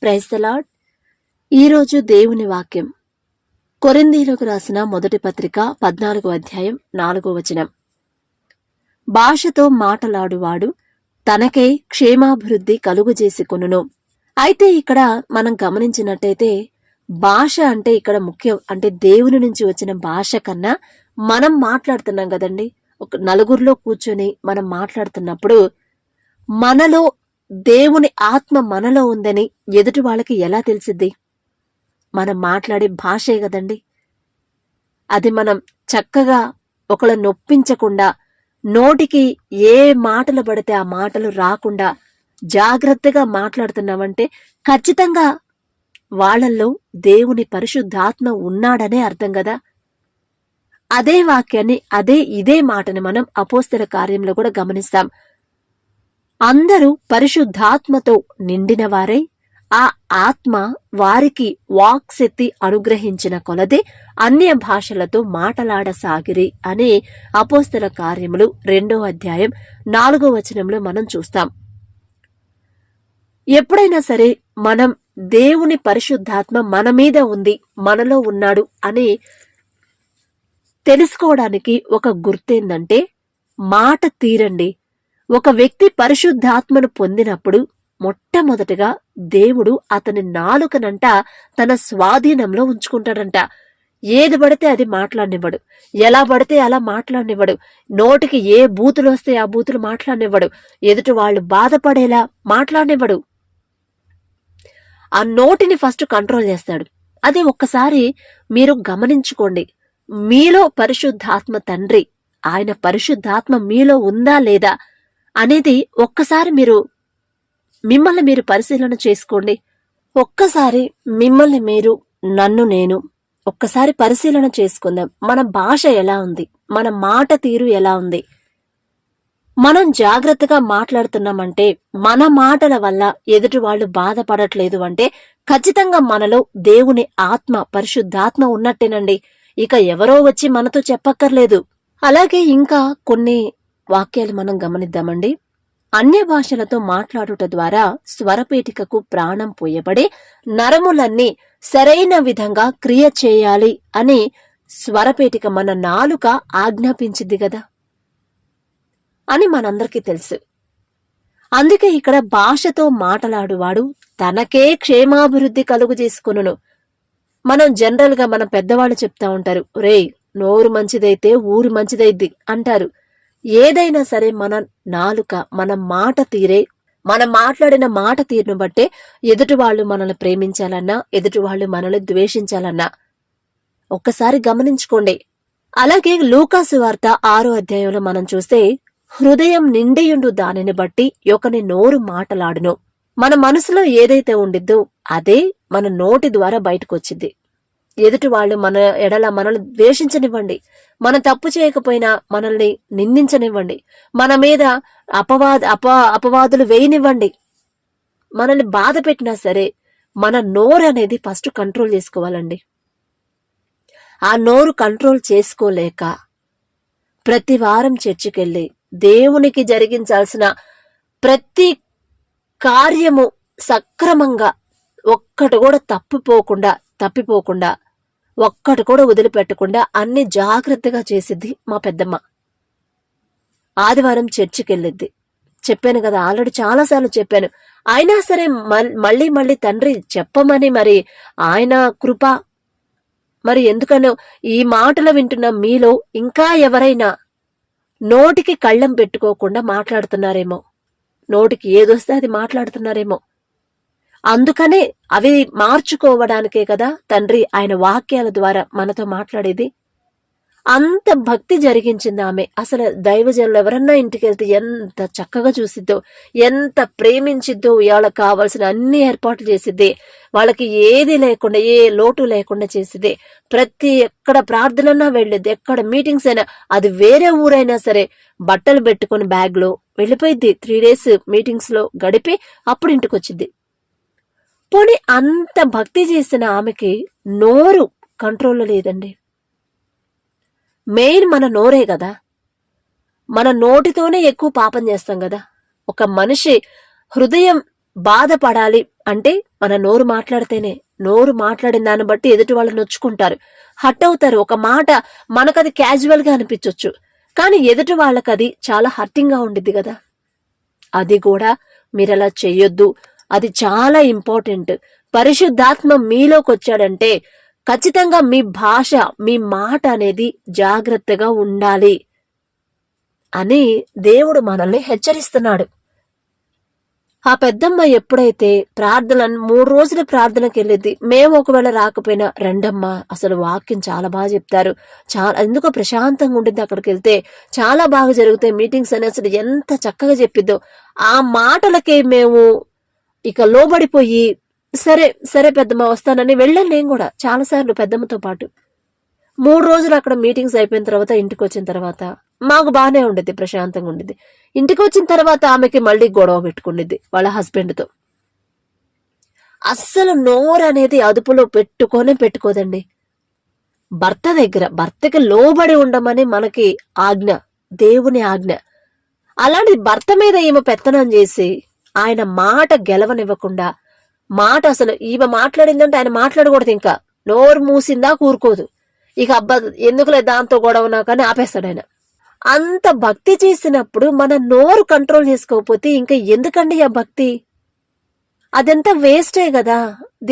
Praise the lord. ఈరోజు దేవుని వాక్యం కొరింథీయులకు రాసిన మొదటి పత్రిక 14వ అధ్యాయం 4వ వచనం. భాషతో మాటలాడువాడు తనకై క్షేమాభివృద్ధి కలుగజేసుకొనును. అయితే ఇక్కడ మనం గమనించినట్టయితే భాష అంటే ఇక్కడ ముఖ్యం. అంటే దేవుని నుంచి వచ్చిన భాష కన్నా మనం మాట్లాడుతున్నాం కదండి. ఒక నలుగురిలో కూర్చొని మనం మాట్లాడుతున్నప్పుడు మనలో దేవుని ఆత్మ మనలో ఉందని ఎదుటి వాళ్ళకి ఎలా తెలిసిద్ది? మనం మాట్లాడే భాషే కదండి. అది మనం చక్కగా ఒకళ్ళ నొప్పించకుండా, నోటికి ఏ మాటలు పడితే ఆ మాటలు రాకుండా జాగ్రత్తగా మాట్లాడుతున్నామంటే ఖచ్చితంగా వాళ్ళల్లో దేవుని పరిశుద్ధాత్మ ఉన్నాడనే అర్థం కదా. అదే వాక్యాన్ని ఇదే మాటని మనం అపోస్తల కార్యంలో కూడా గమనిస్తాం. అందరూ పరిశుద్ధాత్మతో నిండిన వారై ఆ ఆత్మ వారికి వాక్శక్తి అనుగ్రహించిన కొలది అన్య భాషలతో మాటలాడసాగిరి అని అపోస్తల కార్యములు 2వ అధ్యాయం 4వ వచనంలో మనం చూస్తాం. ఎప్పుడైనా సరే మనం దేవుని పరిశుద్ధాత్మ మన మీద ఉంది, మనలో ఉన్నాడు అని తెలుసుకోవడానికి ఒక గుర్తేందంటే మాట తీరండి. ఒక వ్యక్తి పరిశుద్ధాత్మను పొందినప్పుడు మొట్టమొదటిగా దేవుడు అతని నాలుకనంట తన స్వాధీనంలో ఉంచుకుంటాడంట. ఏది పడితే అది మాట్లాడనివ్వడు, ఎలా పడితే అలా మాట్లాడనివ్వడు, నోటికి ఏ బూతులు వస్తే ఆ బూతులు మాట్లాడనివ్వడు, ఎదుటి వాళ్ళు బాధపడేలా మాట్లాడనివ్వడు. ఆ నోటిని ఫస్ట్ కంట్రోల్ చేస్తాడు. అది ఒక్కసారి మీరు గమనించుకోండి. మీలో పరిశుద్ధాత్మ తండ్రి, ఆయన పరిశుద్ధాత్మ మీలో ఉందా లేదా అనేది ఒక్కసారి మిమ్మల్ని మీరు పరిశీలన చేసుకోండి. ఒక్కసారి మిమ్మల్ని మీరు, నన్ను నేను ఒక్కసారి పరిశీలన చేసుకుందాం. మన భాష ఎలా ఉంది, మన మాట తీరు ఎలా ఉంది. మనం జాగ్రత్తగా మాట్లాడుతున్నామంటే, మన మాటల వల్ల ఎదుటి వాళ్ళు బాధపడట్లేదు అంటే ఖచ్చితంగా మనలో దేవుని ఆత్మ, పరిశుద్ధాత్మ ఉన్నట్టేనండి. ఇక ఎవరో వచ్చి మనతో చెప్పక్కర్లేదు. అలాగే ఇంకా కొన్ని వాక్యాలు మనం గమనిద్దామండి. అన్య భాషలతో మాట్లాడుట ద్వారా స్వరపేటికకు ప్రాణం పోయబడి నరములన్నీ సరైన విధంగా క్రియ చేయాలి అని స్వరపేటిక మన నాలుక ఆజ్ఞాపించింది కదా అని మనందరికీ తెలుసు. అందుకే ఇక్కడ భాషతో మాట్లాడువాడు తనకే క్షేమాభివృద్ధి కలుగు చేసుకొనును. మనం జనరల్ గా మన పెద్దవాళ్ళు చెప్తా ఉంటారు, రేయ్ నోరు మంచిదైతే ఊరు మంచిదైద్ది అంటారు. ఏదైనా సరే మన నాలుక, మన మాట తీరే, మనం మాట్లాడిన మాట తీరును బట్టే ఎదుటి వాళ్ళు మనల్ని ప్రేమించాలన్నా, ఎదుటి వాళ్ళు మనల్ని ద్వేషించాలన్నా ఒక్కసారి గమనించుకోండి. అలాగే లూకాసు వార్త 6వ అధ్యాయంలో మనం చూస్తే, హృదయం నిండియుండు దానిని బట్టి ఒకని నోరు మాటలాడును. మన మనసులో ఏదైతే ఉండిద్దో అదే మన నోటి ద్వారా బయటకొచ్చిద్ది. ఎదుటి వాళ్ళు మన ఎడల మనల్ని ద్వేషించనివ్వండి, మనం తప్పు చేయకపోయినా మనల్ని నిందించనివ్వండి, మన మీద అపవాదులు వేయనివ్వండి, మనల్ని బాధ పెట్టినా సరే మన నోరు అనేది ఫస్ట్ కంట్రోల్ చేసుకోవాలండి. ఆ నోరు కంట్రోల్ చేసుకోలేక ప్రతి వారం చర్చికెళ్ళి దేవునికి జరిగించాల్సిన ప్రతి కార్యము సక్రమంగా ఒక్కటి కూడా తప్పిపోకుండా ఒక్కటి కూడా వదిలిపెట్టకుండా అన్ని జాగ్రత్తగా చేసిద్ది మా పెద్దమ్మ. ఆదివారం చర్చికెళ్ళిద్ది. చెప్పాను కదా, ఆల్రెడీ చాలాసార్లు చెప్పాను. అయినా సరే మళ్ళీ తండ్రి చెప్పమని మరి ఆయన కృప. మరి ఎందుకనో ఈ మాటలు వింటున్న మీలో ఇంకా ఎవరైనా నోటికి కళ్ళెం పెట్టుకోకుండా మాట్లాడుతున్నారేమో, నోటికి ఏదొస్తే అది మాట్లాడుతున్నారేమో. అందుకనే అవి మార్చుకోవడానికే కదా తండ్రి ఆయన వాక్యాల ద్వారా మనతో మాట్లాడేది. అంత భక్తి జరిగించింది ఆమె. అసలు దైవజనులు ఎవరన్నా ఇంటికెళ్తే ఎంత చక్కగా చూసిద్దో, ఎంత ప్రేమించిద్దో, వాళ్ళకి కావాల్సిన అన్ని ఏర్పాట్లు చేసిద్ది. వాళ్ళకి ఏది లేకుండా, ఏ లోటు లేకుండా చేసిద్ది. ప్రతి ఎక్కడ ప్రార్థనన్నా వెళ్ళిద్ది, ఎక్కడ మీటింగ్స్ అయినా, అది వేరే ఊరైనా సరే బట్టలు పెట్టుకుని బ్యాగ్ లో వెళ్ళిపోయిద్ది. 3 days మీటింగ్స్ లో గడిపి అప్పుడు ఇంటికి వచ్చిద్ది. పోనీ అంత భక్తి చేసిన ఆమెకి నోరు కంట్రోల్లో లేదండి. మెయిన్ మన నోరే కదా. మన నోటితోనే ఎక్కువ పాపం చేస్తాం కదా. ఒక మనిషి హృదయం బాధపడాలి అంటే మన నోరు మాట్లాడితేనే, నోరు మాట్లాడిన దాన్ని బట్టి ఎదుటి వాళ్ళు నొచ్చుకుంటారు, హట్ అవుతారు. ఒక మాట మనకది క్యాజువల్ గా అనిపించవచ్చు, కానీ ఎదుటి వాళ్ళకది చాలా హర్టింగ్ గా ఉండిద్ది కదా. అది కూడా మీరలా చెయ్యొద్దు. అది చాలా ఇంపార్టెంట్. పరిశుద్ధాత్మ మీలోకి వచ్చాడంటే ఖచ్చితంగా మీ భాష, మీ మాట అనేది జాగ్రత్తగా ఉండాలి అని దేవుడు మనల్ని హెచ్చరిస్తున్నాడు. ఆ పెద్దమ్మ ఎప్పుడైతే 3 రోజుల ప్రార్థనకి వెళ్ళింది, మేము ఒకవేళ రాకపోయినా రండమ్మా, అసలు వాక్యం చాలా బాగా చెప్తారు, చాలా ఎందుకో ప్రశాంతంగా ఉండింది, అక్కడికి వెళ్తే చాలా బాగా జరుగుతాయి మీటింగ్స్ అని అసలు ఎంత చక్కగా చెప్పిద్దో. ఆ మాటలకే మేము ఇక లోబడిపోయి సరే సరే పెద్దమ్మ వస్తానని వెళ్ళాను. నేను కూడా చాలాసార్లు పెద్దమ్మతో పాటు 3 రోజులు అక్కడ మీటింగ్స్ అయిపోయిన తర్వాత ఇంటికి వచ్చిన తర్వాత మాకు బాగానే ఉండేది, ప్రశాంతంగా ఉండేది. ఇంటికి వచ్చిన తర్వాత ఆమెకి మళ్ళీ గొడవ పెట్టుకునేది వాళ్ళ హస్బెండ్తో. అస్సలు నోరు అనేది అదుపులో పెట్టుకోదండి. భర్త దగ్గర భర్తకి లోబడి ఉండమని మనకి ఆజ్ఞ, దేవుని ఆజ్ఞ. అలాంటి భర్త మీద ఈమె పెత్తనం చేసి ఆయన మాట గెలవనివ్వకుండా, మాట అసలు ఈమె మాట్లాడిందంటే ఆయన మాట్లాడకూడదు, ఇంకా నోరు మూసిందా కూరుకోదు. ఇక అబ్బా ఎందుకులే దాంతో గొడవనా కానీ ఆపేస్తాడు ఆయన. అంత భక్తి చేసినప్పుడు మన నోరు కంట్రోల్ చేసుకోకపోతే ఇంకా ఎందుకండి ఆ భక్తి? అదంతా వేస్టే కదా.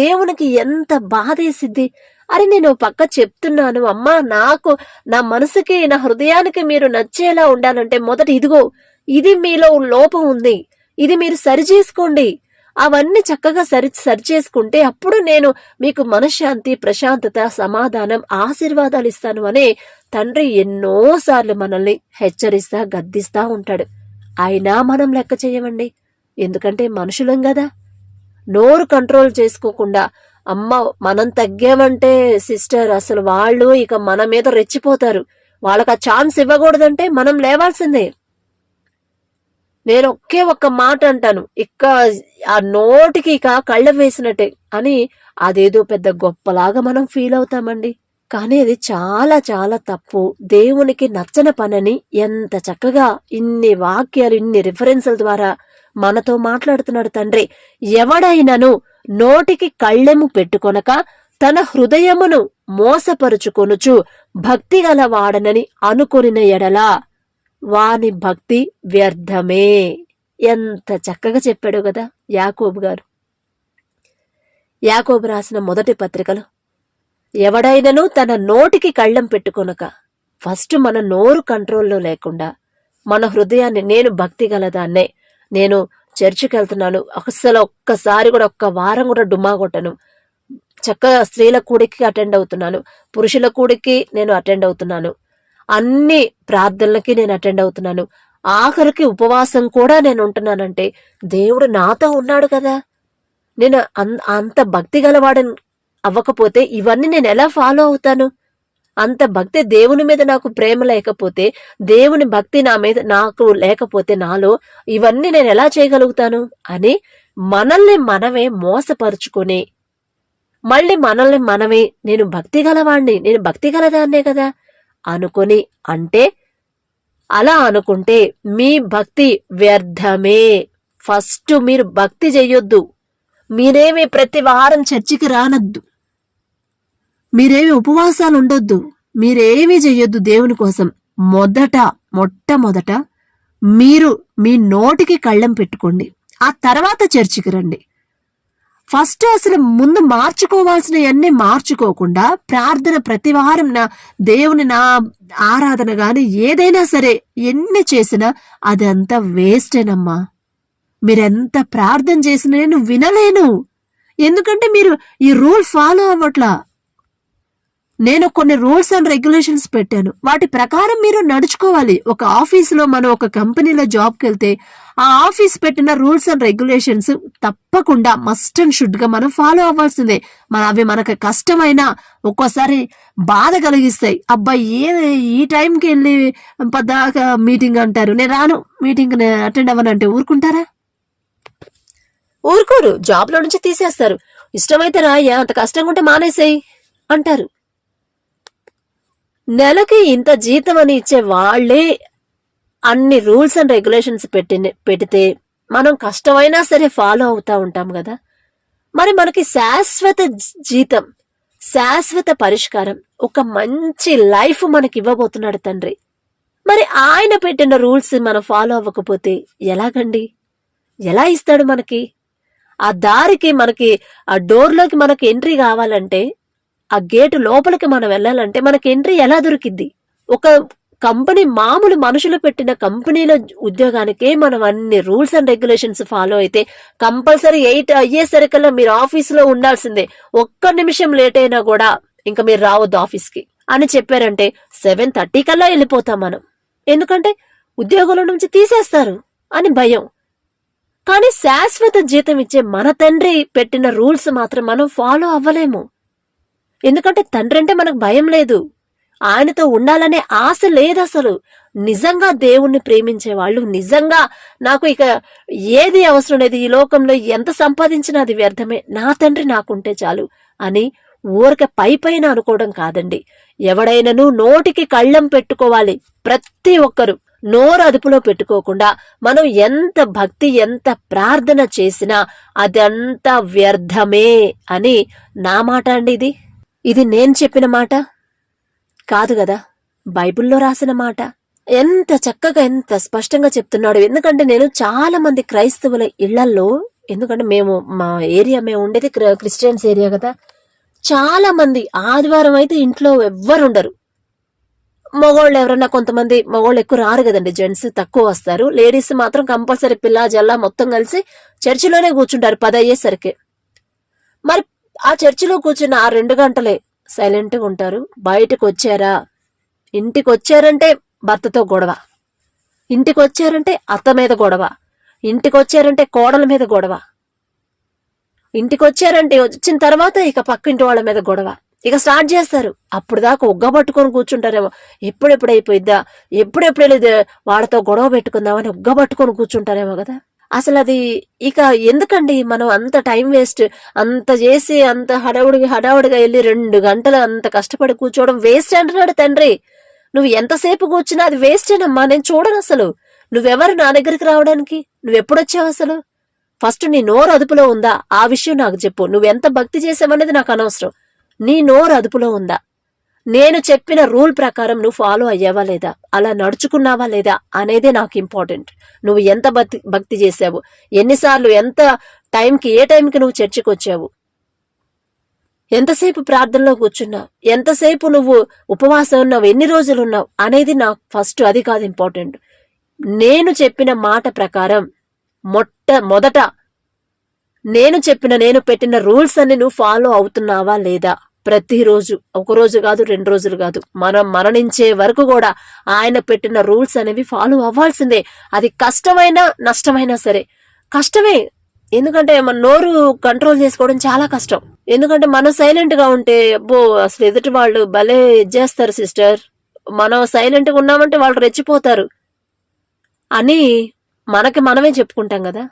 దేవునికి ఎంత బాధేసిద్ది. అరే నేను పక్క చెప్తున్నాను, అమ్మా నాకు నా మనసుకి నా హృదయానికి మీరు నచ్చేలా ఉండాలంటే మొదట ఇదిగో ఇది మీలో లోపం ఉంది, ఇది మీరు సరిచేసుకోండి, అవన్నీ చక్కగా సరిచేసుకుంటే అప్పుడు నేను మీకు మనశ్శాంతి, ప్రశాంతత, సమాధానం, ఆశీర్వాదాలు ఇస్తాను అనే తండ్రి ఎన్నోసార్లు మనల్ని హెచ్చరిస్తా గద్దిస్తా ఉంటాడు. అయినా మనం లెక్క చేయమండి, ఎందుకంటే మనుషులం కదా. నోరు కంట్రోల్ చేసుకోకుండా అమ్మ మనం తగ్గామంటే సిస్టర్ అసలు వాళ్ళు ఇక మన మీద రెచ్చిపోతారు. వాళ్ళకి ఆ ఛాన్స్ ఇవ్వకూడదంటే మనం లేవాల్సిందే. నేను ఒక్క మాట అంటాను, ఇక ఆ నోటికి ఇక కళ్ళ వేసినట్టే అని అదేదో పెద్ద గొప్పలాగా మనం ఫీల్ అవుతామండి. కానీ అది చాలా చాలా తప్పు, దేవునికి నచ్చని పనని ఎంత చక్కగా ఇన్ని వాక్యాలు, ఇన్ని రిఫరెన్సుల ద్వారా మనతో మాట్లాడుతున్నాడు తండ్రి. ఎవడైనను నోటికి కళ్ళెము పెట్టుకొనక తన హృదయమును మోసపరుచుకొనుచు భక్తి గలవాడనని అనుకొనిన ఎడలా వాని భక్తి వ్యర్థమే. ఎంత చక్కగా చెప్పాడు కదా యాకోబు గారు. యాకోబు రాసిన మొదటి పత్రికలో ఎవడైనను తన నోటికి కళ్ళెం పెట్టుకొనక, ఫస్ట్ మన నోరు కంట్రోల్లో లేకుండా మన హృదయాన్ని, నేను భక్తి గలదాన్నే, నేను చర్చికి వెళ్తున్నాను, అసలు ఒక్కసారి కూడా ఒక్క వారం కూడా డుమ్మా కొట్టను, చక్కగా స్త్రీల కూడికి అటెండ్ అవుతున్నాను, పురుషుల కూడికి నేను అటెండ్ అవుతున్నాను, అన్ని ప్రార్థనలకి నేను అటెండ్ అవుతున్నాను, ఆఖరికి ఉపవాసం కూడా నేను ఉంటున్నానంటే దేవుడు నాతో ఉన్నాడు కదా. నేను అంత భక్తి గలవాడని అవ్వకపోతే ఇవన్నీ నేను ఎలా ఫాలో అవుతాను? అంత భక్తి, దేవుని మీద నాకు ప్రేమ లేకపోతే, దేవుని భక్తి నా మీద నాకు లేకపోతే నాలో ఇవన్నీ నేను ఎలా చేయగలుగుతాను అని మనల్ని మనమే మోసపరుచుకొని మళ్ళీ మనల్ని మనమే నేను భక్తి గలవాణ్ణి, నేను భక్తి గలదాన్నే కదా అనుకొని అంటే, అలా అనుకుంటే మీ భక్తి వ్యర్థమే. ఫస్ట్ మీరు భక్తి చెయ్యొద్దు. మీరేమి ప్రతి వారం చర్చికి రానద్దు, మీరేమి ఉపవాసాలు ఉండొద్దు, మీరేమీ చెయ్యొద్దు దేవుని కోసం. మొట్టమొదట మీరు మీ నోటికి కళ్ళెం పెట్టుకోండి, ఆ తర్వాత చర్చికి రండి. ఫస్ట్ అసలు ముందు మార్చుకోవాల్సినవన్నీ మార్చుకోకుండా ప్రార్థన ప్రతి వారం నా దేవుని, నా ఆరాధన గాని ఏదైనా సరే ఎన్ని చేసినా అదంతా వేస్టేనమ్మా. మీరెంత ప్రార్థన చేసినా నేను వినలేను, ఎందుకంటే మీరు ఈ రూల్ ఫాలో అవ్వట్లా. నేను కొన్ని రూల్స్ అండ్ రెగ్యులేషన్స్ పెట్టాను, వాటి ప్రకారం మీరు నడుచుకోవాలి. ఒక ఆఫీసులో, మనం ఒక కంపెనీలో జాబ్కి వెళ్తే ఆ ఆఫీస్ పెట్టిన రూల్స్ అండ్ రెగ్యులేషన్స్ తప్పకుండా మస్ట్ అండ్ షుడ్ గా మనం ఫాలో అవ్వాల్సిందే. అవి మనకు కష్టమైనా ఒక్కోసారి బాధ కలిగిస్తాయి. అబ్బాయి ఈ టైంకి వెళ్ళి పద్దాకా మీటింగ్ అంటారు, నేను రాను మీటింగ్ అటెండ్ అవ్వనంటే ఊరుకుంటారా? ఊరుకోరు. జాబ్లో నుంచి తీసేస్తారు. ఇష్టమైతే రాయ్యా, అంత కష్టంగా ఉంటే మానేసేయి అంటారు. నెలకి ఇంత జీతం అని ఇచ్చే వాళ్లే అన్ని రూల్స్ అండ్ రెగ్యులేషన్స్ పెడితే మనం కష్టమైనా సరే ఫాలో అవుతా ఉంటాం కదా. మరి మనకి శాశ్వత జీతం, శాశ్వత పరిష్కారం, ఒక మంచి లైఫ్ మనకి ఇవ్వబోతున్నాడు తండ్రి. మరి ఆయన పెట్టిన రూల్స్ మనం ఫాలో అవ్వకపోతే ఎలాగండి? ఎలా ఇస్తాడు మనకి? ఆ దారికి మనకి, ఆ డోర్లోకి మనకి ఎంట్రీ కావాలంటే, ఆ గేటు లోపలికి మనం వెళ్ళాలంటే మనకి ఎంట్రీ ఎలా దొరికిద్ది? ఒక కంపెనీ, మామూలు మనుషులు పెట్టిన కంపెనీల ఉద్యోగానికే మనం అన్ని రూల్స్ అండ్ రెగ్యులేషన్స్ ఫాలో అయితే కంపల్సరీ 8 అయ్యేసరికల్లా మీరు ఆఫీసులో ఉండాల్సిందే. ఒక్క నిమిషం లేట్ అయినా కూడా ఇంకా మీరు రావద్దు ఆఫీస్కి అని చెప్పారంటే 7:30 కల్లా వెళ్ళిపోతాం మనం. ఎందుకంటే ఉద్యోగుల నుంచి తీసేస్తారు అని భయం. కానీ శాశ్వత జీతం ఇచ్చే మన తండ్రి పెట్టిన రూల్స్ మాత్రం మనం ఫాలో అవ్వలేము. ఎందుకంటే తండ్రి అంటే మనకు భయం లేదు, ఆయనతో ఉండాలనే ఆశ లేదు అసలు. నిజంగా దేవుణ్ణి ప్రేమించే వాళ్ళు, నిజంగా నాకు ఇక ఏది అవసరం లేదు, ఈ లోకంలో ఎంత సంపాదించినా అది వ్యర్థమే, నా తండ్రి నాకుంటే చాలు అని ఊరిక పైన అనుకోవడం కాదండి. ఎవడైనాను నోటికి కళ్ళం పెట్టుకోవాలి. ప్రతి ఒక్కరు నోరు అదుపులో పెట్టుకోకుండా మనం ఎంత భక్తి, ఎంత ప్రార్థన చేసినా అదంతా వ్యర్థమే అని నా మాట అండి. ఇది నేను చెప్పిన మాట కాదు కదా, బైబిల్లో రాసిన మాట. ఎంత చక్కగా, ఎంత స్పష్టంగా చెప్తున్నాడు. ఎందుకంటే నేను చాలా మంది క్రైస్తవుల ఇళ్లల్లో, ఎందుకంటే మా ఏరియా, మేము ఉండేది క్రిస్టియన్స్ ఏరియా కదా, చాలా మంది ఆదివారం అయితే ఇంట్లో ఎవ్వరుండరు. మగోళ్ళు ఎవరన్నా, కొంతమంది మగోళ్ళు ఎక్కువ రారు కదండి, జెంట్స్ తక్కువ వస్తారు. లేడీస్ మాత్రం కంపల్సరీ పిల్ల జల్లా మొత్తం కలిసి చర్చిలోనే కూర్చుంటారు 10 అయ్యేసరికి. మరి ఆ చర్చిలో కూర్చున్న ఆ 2 గంటలే సైలెంట్గా ఉంటారు. బయటకు వచ్చారా, ఇంటికి వచ్చారంటే భర్తతో గొడవ, ఇంటికి వచ్చారంటే అత్త మీద గొడవ, ఇంటికి వచ్చారంటే కోడల మీద గొడవ, ఇంటికి వచ్చారంటే వచ్చిన తర్వాత ఇక పక్కింటి వాళ్ళ మీద గొడవ ఇక స్టార్ట్ చేస్తారు. అప్పుడు దాకా ఒగ్గ పట్టుకొని కూర్చుంటారేమో, ఎప్పుడెప్పుడైపోయిద్దా, ఎప్పుడెప్పుడు వాళ్ళతో గొడవ పెట్టుకుందామని ఒగ్గ పట్టుకొని కూర్చుంటారేమో కదా. అసలు అది ఇక ఎందుకండి మనం అంత టైం వేస్ట్, అంత చేసి అంత హడావుడిగా వెళ్ళి 2 గంటలు అంత కష్టపడి కూర్చోవడం వేస్ట్ అంటున్నాడు తండ్రి. నువ్వు ఎంతసేపు కూర్చున్నా అది వేస్టేనమ్మా, నేను చూడను అసలు. నువ్వెవరు నా దగ్గరికి రావడానికి? నువ్వెప్పుడొచ్చావు అసలు? ఫస్ట్ నీ నోరు అదుపులో ఉందా, ఆ విషయం నాకు చెప్పు. నువ్వెంత భక్తి చేసావనేది నాకు అనవసరం. నీ నోరు అదుపులో ఉందా? నేను చెప్పిన రూల్ ప్రకారం నువ్వు ఫాలో అయ్యావా లేదా, అలా నడుచుకున్నావా లేదా అనేదే నాకు ఇంపార్టెంట్. నువ్వు ఎంత భక్తి చేసావు, ఎన్నిసార్లు, ఎంత టైంకి, ఏ టైంకి నువ్వు చర్చికి వచ్చావు, ఎంతసేపు ప్రార్థనలో కూర్చున్నావు, ఎంతసేపు నువ్వు ఉపవాసం ఉన్నావు, ఎన్ని రోజులు ఉన్నావు అనేది నాకు ఫస్ట్, అది కాదు ఇంపార్టెంట్. నేను చెప్పిన మాట ప్రకారం మొదట నేను పెట్టిన రూల్స్ అన్ని నువ్వు ఫాలో అవుతున్నావా లేదా? ప్రతిరోజు, 1 రోజు కాదు, 2 రోజులు కాదు, మనం మరణించే వరకు కూడా ఆయన పెట్టిన రూల్స్ అనేవి ఫాలో అవ్వాల్సిందే. అది కష్టమైనా నష్టమైనా సరే. కష్టమే, ఎందుకంటే మన నోరు కంట్రోల్ చేసుకోవడం చాలా కష్టం. ఎందుకంటే మనం సైలెంట్ గా ఉంటే అబ్బో అసలు ఎదుటి వాళ్ళు భలే చేస్తారు సిస్టర్. మనం సైలెంట్ గా ఉన్నామంటే వాళ్ళు రెచ్చిపోతారు అని మనకి మనమే చెప్పుకుంటాం కదా.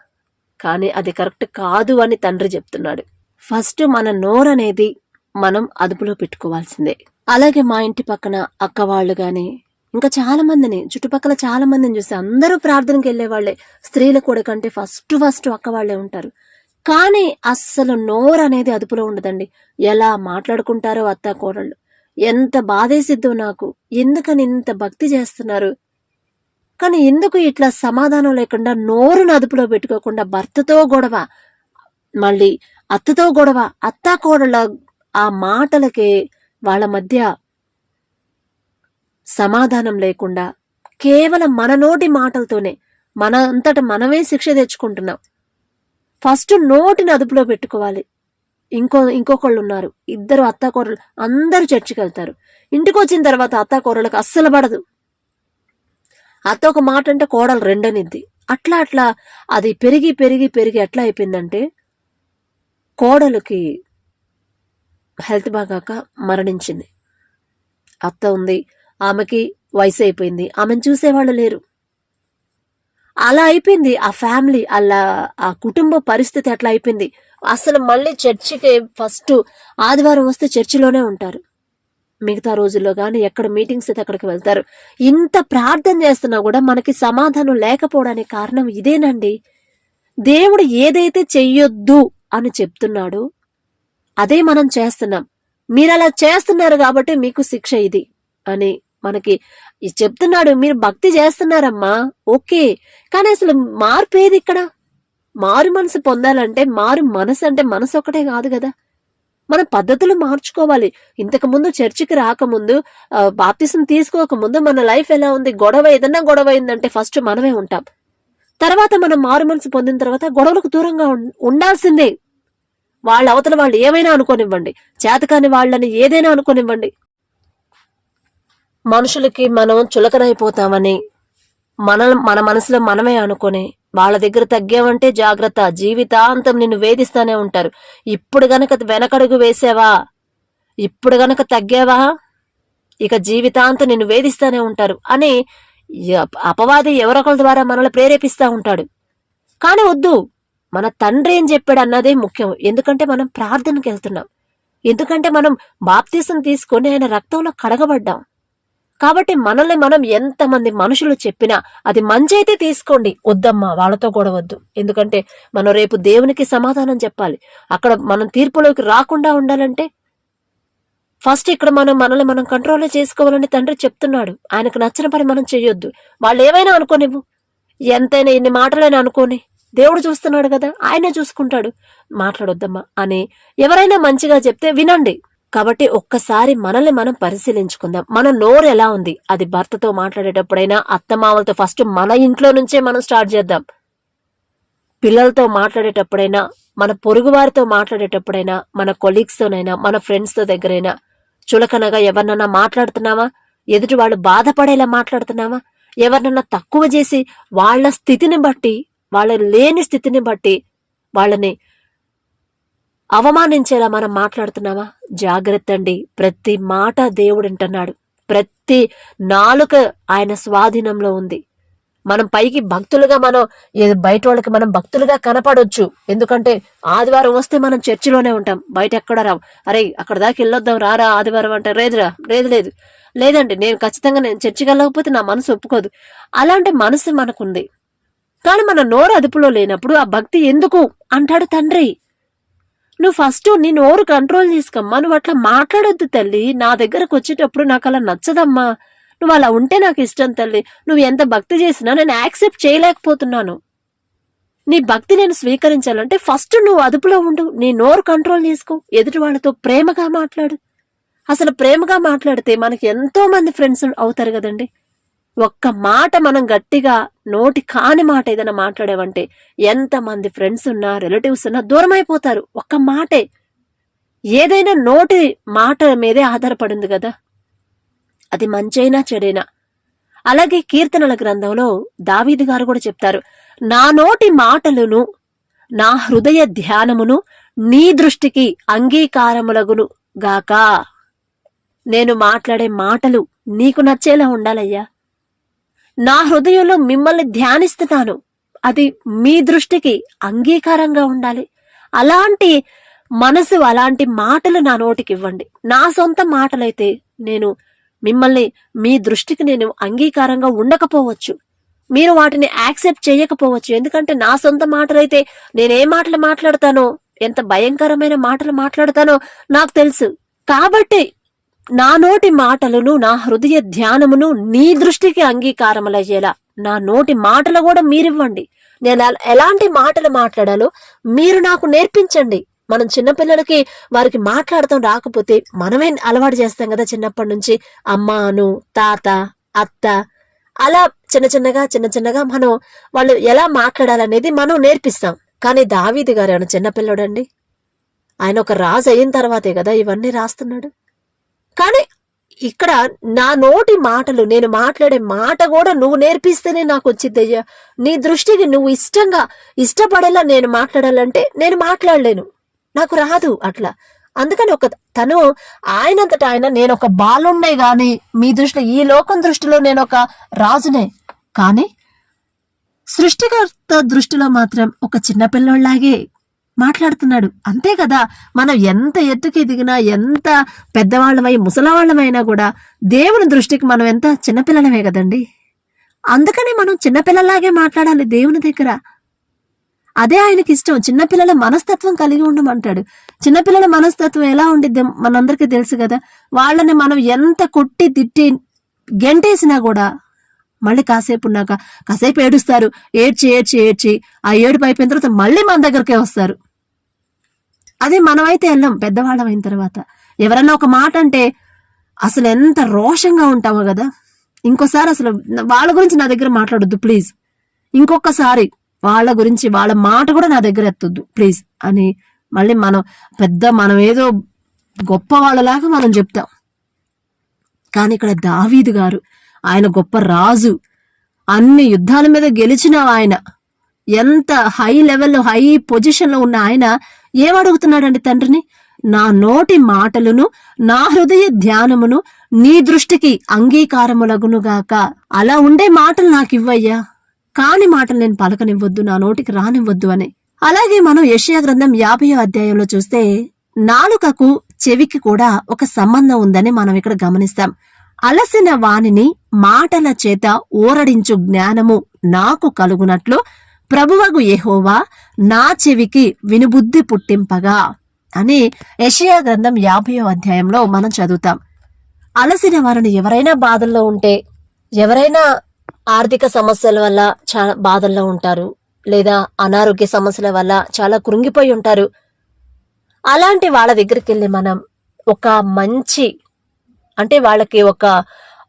కానీ అది కరెక్ట్ కాదు అని తండ్రి చెప్తున్నాడు. ఫస్ట్ మన నోరు అనేది మనం అదుపులో పెట్టుకోవాల్సిందే. అలాగే మా ఇంటి పక్కన అక్క వాళ్ళు గాని, ఇంకా చాలా మందిని, చుట్టుపక్కల చాలా మందిని చూస్తే అందరూ ప్రార్థనకి వెళ్లేవాళ్లే. స్త్రీల కూడా కంటే ఫస్ట్ అక్క వాళ్లే ఉంటారు. కానీ అస్సలు నోరు అనేది అదుపులో ఉండదండి. ఎలా మాట్లాడుకుంటారో అత్త కోడళ్ళు. ఎంత బాధేసిద్దో నాకు. ఎందుకని ఇంత భక్తి చేస్తున్నారు, కానీ ఎందుకు ఇట్లా సమాధానం లేకుండా నోరును అదుపులో పెట్టుకోకుండా భర్తతో గొడవ, మళ్ళీ అత్తతో గొడవ, అత్తా కోడళ్ళ ఆ మాటలకే వాళ్ళ మధ్య సమాధానం లేకుండా కేవలం మన నోటి మాటలతోనే మన అంతట మనమే శిక్ష తెచ్చుకుంటున్నాం. ఫస్ట్ నోటిని అదుపులో పెట్టుకోవాలి. ఇంకొకళ్ళు ఉన్నారు, 2 అత్తాకోరలు, అందరూ చర్చికి వెళ్తారు. ఇంటికి వచ్చిన తర్వాత అత్తాకోరలకు అస్సలు పడదు. అత్త ఒక మాట అంటే కోడలు 2 అనిద్ది. అట్లా అది పెరిగి ఎట్లా అయిపోయిందంటే, కోడలుకి హెల్త్ బాగాక మరణించింది. అత్త ఉంది, ఆమెకి వయసు అయిపోయింది, ఆమెను చూసేవాళ్ళు లేరు. అలా అయిపోయింది ఆ ఫ్యామిలీ, అలా ఆ కుటుంబ పరిస్థితి అట్లా అయిపోయింది. అసలు మళ్ళీ చర్చికి ఫస్ట్ ఆదివారం వస్తే చర్చిలోనే ఉంటారు. మిగతా రోజుల్లో గాని ఎక్కడ మీటింగ్స్ అయితే అక్కడికి వెళ్తారు. ఇంత ప్రార్థన చేస్తున్నా కూడా మనకి సమాధానం లేకపోవడానికి కారణం ఇదేనండి. దేవుడు ఏదైతే చెయ్యొద్దు అని చెప్తున్నాడు, అదే మనం చేస్తున్నాం. మీరలా చేస్తున్నారు కాబట్టి మీకు శిక్ష ఇది అని మనకి చెప్తున్నాడు. మీరు భక్తి చేస్తున్నారమ్మా, ఓకే, కానీ అసలు మార్పు ఏది ఇక్కడ? మారు మనసు పొందాలంటే మారు మనసు అంటే మనసు ఒకటే కాదు కదా, మన పద్ధతులు మార్చుకోవాలి. ఇంతకు ముందు చర్చికి రాకముందు, బాప్తిసం తీసుకోకముందు మన లైఫ్ ఎలా ఉంది? ఏదన్నా గొడవ అయిందంటే ఫస్ట్ మనమే ఉంటాం. తర్వాత మనం మారు మనసు పొందిన తర్వాత గొడవలకు దూరంగా ఉండాల్సిందే. వాళ్ళ అవతల వాళ్ళు ఏమైనా అనుకోనివ్వండి, చేతకాని వాళ్ళని ఏదైనా అనుకోనివ్వండి. మనుషులకి మనం చులకనైపోతామని మన మనసులో మనమే అనుకుని వాళ్ళ దగ్గర తగ్గావంటే జాగ్రత్త, జీవితాంతం నిన్ను వేధిస్తానే ఉంటారు. ఇప్పుడు గనక వెనకడుగు వేసావా, ఇప్పుడు గనక తగ్గావా, ఇక జీవితాంతం నిన్ను వేధిస్తానే ఉంటారు అని అపవాది ఎవరొకరి ద్వారా మనల్ని ప్రేరేపిస్తా ఉంటాడు. కానీ వద్దు, మన తండ్రి ఏం చెప్పాడు అన్నదే ముఖ్యం. ఎందుకంటే మనం ప్రార్థనకి వెళ్తున్నాం, ఎందుకంటే మనం బాప్తిసం తీసుకొని ఆయన రక్తంలో కడగబడ్డాం. కాబట్టి మనల్ని మనం ఎంతమంది మనుషులు చెప్పినా అది మంచి అయితే తీసుకోండి, వద్దమ్మా వాళ్ళతో గొడవద్దు. ఎందుకంటే మనం రేపు దేవునికి సమాధానం చెప్పాలి. అక్కడ మనం తీర్పులోకి రాకుండా ఉండాలంటే ఫస్ట్ ఇక్కడ మనల్ని మనం కంట్రోల్ చేసుకోవాలని తండ్రి చెప్తున్నాడు. ఆయనకు నచ్చిన పని మనం చెయ్యొద్దు. వాళ్ళు ఏమైనా అనుకోనివ్వు, ఎంతైనా ఎన్ని మాటలైనా అనుకోని, దేవుడు చూస్తున్నాడు కదా, ఆయనే చూసుకుంటాడు. మాట్లాడొద్దమ్మా అని ఎవరైనా మంచిగా చెప్తే వినండి. కాబట్టి ఒక్కసారి మనల్ని మనం పరిశీలించుకుందాం. మన నోరు ఎలా ఉంది? అది భర్తతో మాట్లాడేటప్పుడైనా, అత్తమామలతో ఫస్ట్ మన ఇంట్లో నుంచే మనం స్టార్ట్ చేద్దాం. పిల్లలతో మాట్లాడేటప్పుడైనా, మన పొరుగు వారితో మాట్లాడేటప్పుడైనా, మన కొలీగ్స్తోనైనా, మన ఫ్రెండ్స్తో దగ్గరైనా చులకనగా ఎవరినన్నా మాట్లాడుతున్నావా? ఎదుటి వాళ్ళు బాధపడేలా మాట్లాడుతున్నావా? ఎవరినన్నా తక్కువ చేసి వాళ్ళ స్థితిని బట్టి, వాళ్ళ లేని స్థితిని బట్టి వాళ్ళని అవమానించేలా మనం మాట్లాడుతున్నావా? జాగ్రత్త అండి. ప్రతి మాట దేవుడు వింటున్నాడు. ప్రతి నాలుక ఆయన స్వాధీనంలో ఉంది. మనం పైకి భక్తులుగా, మనం బయట వాళ్ళకి మనం భక్తులుగా కనపడొచ్చు. ఎందుకంటే ఆదివారం వస్తే మనం చర్చిలోనే ఉంటాం, బయట ఎక్కడ రాం. అరే అక్కడ దాకా వెళ్ళొద్దాం రారా ఆదివారం అంటే, లేదండి నేను ఖచ్చితంగా నేను చర్చికి వెళ్ళకపోతే నా మనసు ఒప్పుకోదు. అలాంటి మనసు మనకుంది. కానీ మన నోరు అదుపులో లేనప్పుడు ఆ భక్తి ఎందుకు అంటాడు తండ్రి. నువ్వు ఫస్ట్ నీ నోరు కంట్రోల్ చేసుకోమ్మా. నువ్వు అట్లా మాట్లాడొద్దు తల్లి. నా దగ్గరకు వచ్చేటప్పుడు నాకు అలా నచ్చదమ్మా. నువ్వు అలా ఉంటే నాకు ఇష్టం తల్లి. నువ్వు ఎంత భక్తి చేసినా నేను యాక్సెప్ట్ చేయలేకపోతున్నాను. నీ భక్తి నేను స్వీకరించాలంటే ఫస్ట్ నువ్వు అదుపులో ఉండు. నీ నోరు కంట్రోల్ చేసుకో. ఎదుటి వాళ్ళతో ప్రేమగా మాట్లాడు. అసలు ప్రేమగా మాట్లాడితే మనకి ఎంతో మంది ఫ్రెండ్స్ అవుతారు కదండి. ఒక్క మాట మనం గట్టిగా నోటి కాని మాట ఏదైనా మాట్లాడావంటే ఎంతమంది ఫ్రెండ్స్ ఉన్నా, రిలేటివ్స్ ఉన్నా దూరం అయిపోతారు. ఒక్క మాటే, ఏదైనా నోటి మాట మీదే ఆధారపడింది కదా, అది మంచైనా చెడైనా. అలాగే కీర్తనల గ్రంథంలో దావీదు గారు కూడా చెప్తారు, నా నోటి మాటలును నా హృదయ ధ్యానమును నీ దృష్టికి అంగీకారములగును గాక. నేను మాట్లాడే మాటలు నీకు నచ్చేలా ఉండాలయ్యా. నా హృదయంలో మిమ్మల్ని ధ్యానిస్తున్నాను, అది మీ దృష్టికి అంగీకారంగా ఉండాలి. అలాంటి మనసు, అలాంటి మాటలు నా నోటికి ఇవ్వండి. నా సొంత మాటలైతే నేను మిమ్మల్ని, మీ దృష్టికి నేను అంగీకారంగా ఉండకపోవచ్చు, మీరు వాటిని యాక్సెప్ట్ చేయకపోవచ్చు. ఎందుకంటే నా సొంత మాటలైతే నేనే మాటలు మాట్లాడతానో, ఎంత భయంకరమైన మాటలు మాట్లాడతానో నాకు తెలుసు. కాబట్టి నా నోటి మాటలను నా హృదయ ధ్యానమును నీ దృష్టికి అంగీకారములయ్యేలా నా నోటి మాటలు కూడా మీరివ్వండి. నేను ఎలాంటి మాటలు మాట్లాడాలో మీరు నాకు నేర్పించండి. మనం చిన్నపిల్లలకి వారికి మాట్లాడటం రాకపోతే మనమే అలవాటు చేస్తాం కదా చిన్నప్పటి నుంచి. అమ్మ అను, తాత, అత్త, అలా చిన్న చిన్నగా మనం వాళ్ళు ఎలా మాట్లాడాలనేది మనం నేర్పిస్తాం. కానీ దావీదు గారు ఏమైనా చిన్నపిల్లడండి? ఆయన ఒక రాజు అయిన తర్వాతే కదా ఇవన్నీ రాస్తున్నాడు. కానీ ఇక్కడ నా నోటి మాటలు, నేను మాట్లాడే మాట కూడా నువ్వు నేర్పిస్తేనే నాకు వచ్చిద్దయ్యా. నీ దృష్టికి నువ్వు ఇష్టపడేలా నేను మాట్లాడాలంటే నేను మాట్లాడలేను, నాకు రాదు అట్లా. అందుకని తను ఆయనంతటా ఆయన, నేను ఒక బాలున్నే గాని మీ దృష్టిలో, ఈ లోకం దృష్టిలో నేను ఒక రాజునే, కానీ సృష్టికర్త దృష్టిలో మాత్రం ఒక చిన్నపిల్లోళ్లాగే మాట్లాడుతున్నాడు. అంతే కదా, మనం ఎంత ఎత్తుకి దిగినా, ఎంత పెద్దవాళ్ళమై ముసలవాళ్ళమైనా కూడా దేవుని దృష్టికి మనం ఎంత చిన్నపిల్లలమే కదండి. అందుకని మనం చిన్నపిల్లలాగే మాట్లాడాలి దేవుని దగ్గర. అదే ఆయనకి ఇష్టం. చిన్నపిల్లల మనస్తత్వం కలిగి ఉండమంటాడు. చిన్నపిల్లల మనస్తత్వం ఎలా ఉండిద్ది మనందరికీ తెలుసు కదా. వాళ్ళని మనం ఎంత కొట్టి తిట్టి గెంటేసినా కూడా మళ్ళీ కాసేపు ఉన్నాక కాసేపు ఏడుస్తారు. ఏడ్చి ఏడ్చి ఏడ్చి ఆ ఏడుపు అయిపోయిన తర్వాత మళ్ళీ మన దగ్గరకే వస్తారు. అదే మనమైతే వెళ్ళాం పెద్దవాళ్ళం అయిన తర్వాత. ఎవరన్నా ఒక మాట అంటే అసలు ఎంత రోషంగా ఉంటామో కదా. ఇంకోసారి అసలు వాళ్ళ గురించి నా దగ్గర మాట్లాడొద్దు ప్లీజ్, ఇంకొకసారి వాళ్ళ గురించి వాళ్ళ మాట కూడా నా దగ్గర ఎత్తొద్దు ప్లీజ్ అని మళ్ళీ మనం ఏదో గొప్ప వాళ్ళలాగా మనం చెప్తాం. కానీ ఇక్కడ దావీదు గారు, ఆయన గొప్ప రాజు, అన్ని యుద్ధాల మీద గెలిచిన ఆయన, ఎంత హై లెవెల్లో హై పొజిషన్లో ఉన్న ఆయన ఏమడుగుతున్నాడండి తండ్రిని? నా నోటి మాటలను నా హృదయ ధ్యానమును నీ దృష్టికి అంగీకారములగునుగాక. అలా ఉండే మాటలు నాకు ఇవ్వయ్యా, కాని మాటలు నేను పలకనివ్వద్దు, నా నోటికి రానివ్వద్దు అని. అలాగే మనం యెషయా గ్రంథం 50వ అధ్యాయంలో చూస్తే నాలుకకు చెవికి కూడా ఒక సంబంధం ఉందని మనం ఇక్కడ గమనిస్తాం. అలసిన వానిని మాటల చేత ఊరడించు జ్ఞానము నాకు కలుగునట్లు ప్రభువగు యెహోవా నా చెవికి వినుబుద్ధి పుట్టింపగా అని యెషయా గ్రంథం 50వ అధ్యాయంలో మనం చదువుతాం. అలసిన వారిని ఎవరైనా బాధల్లో ఉంటే, ఎవరైనా ఆర్థిక సమస్యల వల్ల చాలా బాధల్లో ఉంటారు, లేదా అనారోగ్య సమస్యల వల్ల చాలా కృంగిపోయి ఉంటారు. అలాంటి వాళ్ళ దగ్గరికి వెళ్ళి మనం ఒక మంచి అంటే వాళ్ళకి ఒక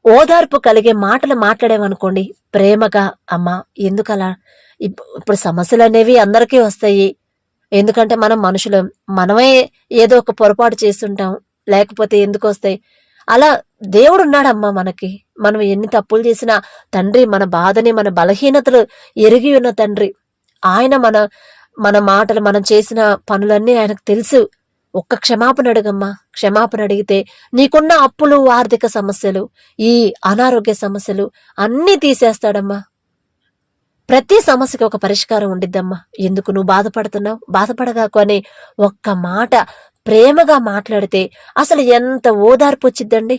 ఓదార్పు కలిగే మాటలు మాట్లాడామనుకోండి, ప్రేమగా, అమ్మా ఎందుకలా, ఇప్పుడు సమస్యలు అనేవి అందరికీ వస్తాయి, ఎందుకంటే మనం మనుషులం, మనమే ఏదో ఒక పొరపాటు చేస్తుంటాం, లేకపోతే ఎందుకు వస్తాయి, అలా దేవుడు ఉన్నాడమ్మా మనకి, మనం ఎన్ని తప్పులు చేసినా తండ్రి మన బాధని మన బలహీనతలు ఎరిగి ఉన్న తండ్రి, ఆయన మన మాటలు మనం చేసిన పనులన్నీ ఆయనకు తెలుసు. ఒక్క క్షమాపణ అడుగమ్మా, క్షమాపణ అడిగితే నీకున్న అప్పులు, ఆర్థిక సమస్యలు, ఈ అనారోగ్య సమస్యలు అన్నీ తీసేస్తాడమ్మా. ప్రతి సమస్యకి ఒక పరిష్కారం ఉండిద్దమ్మా. ఎందుకు నువ్వు బాధపడుతున్నావు, బాధపడగాకు అని ఒక్క మాట ప్రేమగా మాట్లాడితే అసలు ఎంత ఓదార్పు వచ్చిద్దండి.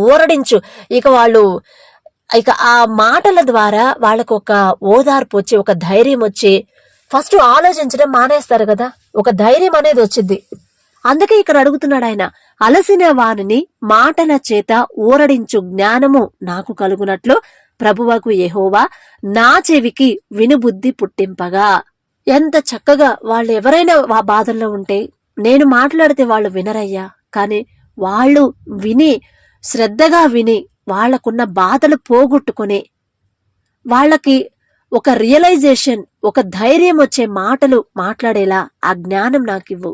ఊరడించు. ఇక ఆ మాటల ద్వారా వాళ్ళకు ఒక ఓదార్పు వచ్చి, ఒక ధైర్యం వచ్చి ఫస్ట్ ఆలోచించడం మానేస్తారు కదా, ఒక ధైర్యం అనేది వచ్చింది. అందుకే ఇక్కడ అడుగుతున్నాడు ఆయన, అలసిన వానిని మాటల చేత ఊరడించు జ్ఞానము నాకు కలుగునట్లు ప్రభువకు యెహోవా నా చెవికి వినుబుద్ధి పుట్టింపగా. ఎంత చక్కగా వాళ్ళు ఎవరైనా ఆ బాధల్లో ఉంటే నేను మాట్లాడితే వాళ్ళు వినరయ్యా, కానీ వాళ్ళు విని శ్రద్ధగా విని వాళ్లకున్న బాధలు పోగొట్టుకుని వాళ్ళకి ఒక రియలైజేషన్, ఒక ధైర్యం వచ్చే మాటలు మాట్లాడేలా ఆ జ్ఞానం నాకివ్వు,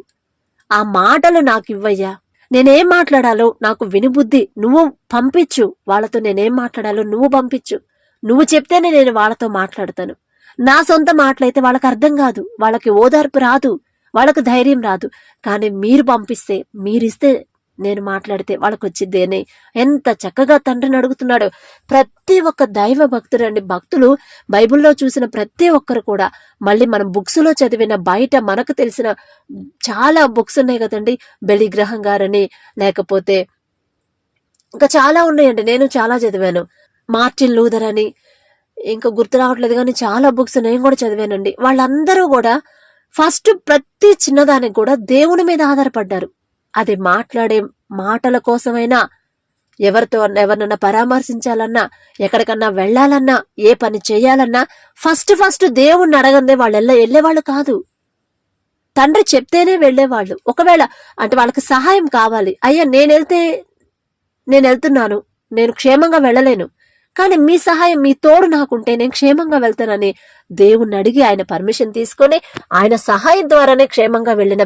ఆ మాటలు నాకివ్వయ్యా, నేనేం మాట్లాడాలో నాకు వినుబుద్ధి నువ్వు పంపించు, వాళ్ళతో నేనేం మాట్లాడాలో నువ్వు పంపించు, నువ్వు చెప్తేనే నేను వాళ్ళతో మాట్లాడతాను. నా సొంత మాటలైతే వాళ్ళకి అర్థం కాదు, వాళ్ళకి ఓదార్పు రాదు, వాళ్ళకు ధైర్యం రాదు, కానీ మీరు పంపిస్తే, మీరిస్తే నేను మాట్లాడితే వాళ్ళకు వచ్చిద్ది అని ఎంత చక్కగా తండ్రిని అడుగుతున్నాడు. ప్రతి ఒక్క దైవ భక్తుడండి, భక్తులు బైబిల్లో చూసిన ప్రతి ఒక్కరు కూడా, మళ్ళీ మనం బుక్స్ లో చదివిన, బయట మనకు తెలిసిన చాలా బుక్స్ ఉన్నాయి కదండి, బెలిగ్రహం గారని, లేకపోతే ఇంకా చాలా ఉన్నాయండి, నేను చాలా చదివాను, మార్టిన్ లూథర్ అని, ఇంకా గుర్తు రావట్లేదు కానీ చాలా బుక్స్ నేను కూడా చదివానండి. వాళ్ళందరూ కూడా ఫస్ట్ ప్రతి చిన్నదానికి కూడా దేవుని మీద ఆధారపడ్డారు. అది మాట్లాడే మాటల కోసమైనా, ఎవరినన్నా పరామర్శించాలన్నా, ఎక్కడికన్నా వెళ్లాలన్నా, ఏ పని చేయాలన్నా ఫస్ట్ దేవుణ్ణి అడగందే వాళ్ళు వెళ్ళేవాళ్ళు కాదు. తండ్రి చెప్తేనే వెళ్లేవాళ్ళు. ఒకవేళ అంటే వాళ్ళకి సహాయం కావాలి, అయ్యా నేను వెళ్తున్నాను, నేను క్షేమంగా వెళ్ళలేను, కానీ మీ సహాయం, మీ తోడు నాకుంటే నేను క్షేమంగా వెళ్తానని దేవుణ్ణి అడిగి ఆయన పర్మిషన్ తీసుకొని ఆయన సహాయం ద్వారానే క్షేమంగా వెళ్ళిన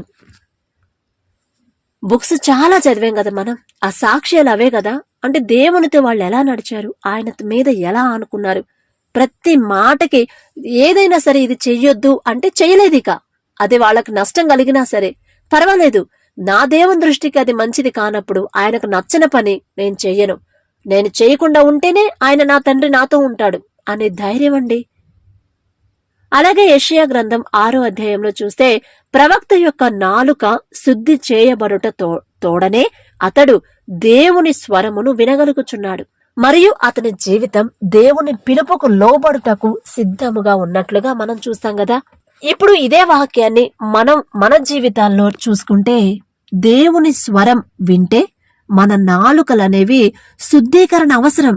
బుక్స్ చాలా చదివాం కదా మనం. ఆ సాక్ష్యాలు అవే కదా. అంటే దేవునితో వాళ్ళు ఎలా నడిచారు, ఆయన మీద ఎలా ఆనుకున్నారు, ప్రతి మాటకి ఏదైనా సరే ఇది చెయ్యొద్దు అంటే చేయలేదు. ఇక అది వాళ్ళకి నష్టం కలిగినా సరే పర్వాలేదు, నా దేవుని దృష్టికి అది మంచిది కానప్పుడు, ఆయనకు నచ్చని పని నేను చెయ్యను, నేను చేయకుండా ఉంటేనే ఆయన నా తండ్రి నాతో ఉంటాడు అనే ధైర్యం అండి. అలాగే యెషయా గ్రంథం 6వ అధ్యాయంలో చూస్తే, ప్రవక్త యొక్క నాలుక శుద్ధి చేయబడుట తోడనే అతడు దేవుని స్వరమును వినగలుగుచున్నాడు. మరియు అతని జీవితం దేవుని పిలుపుకు లోబడుటకు సిద్ధముగా ఉన్నట్లుగా మనం చూస్తాం కదా. ఇప్పుడు ఇదే వాక్యాన్ని మనం మన జీవితాల్లో చూసుకుంటే, దేవుని స్వరం వింటే మన నాలుకలనేవి శుద్ధీకరణ అవసరం.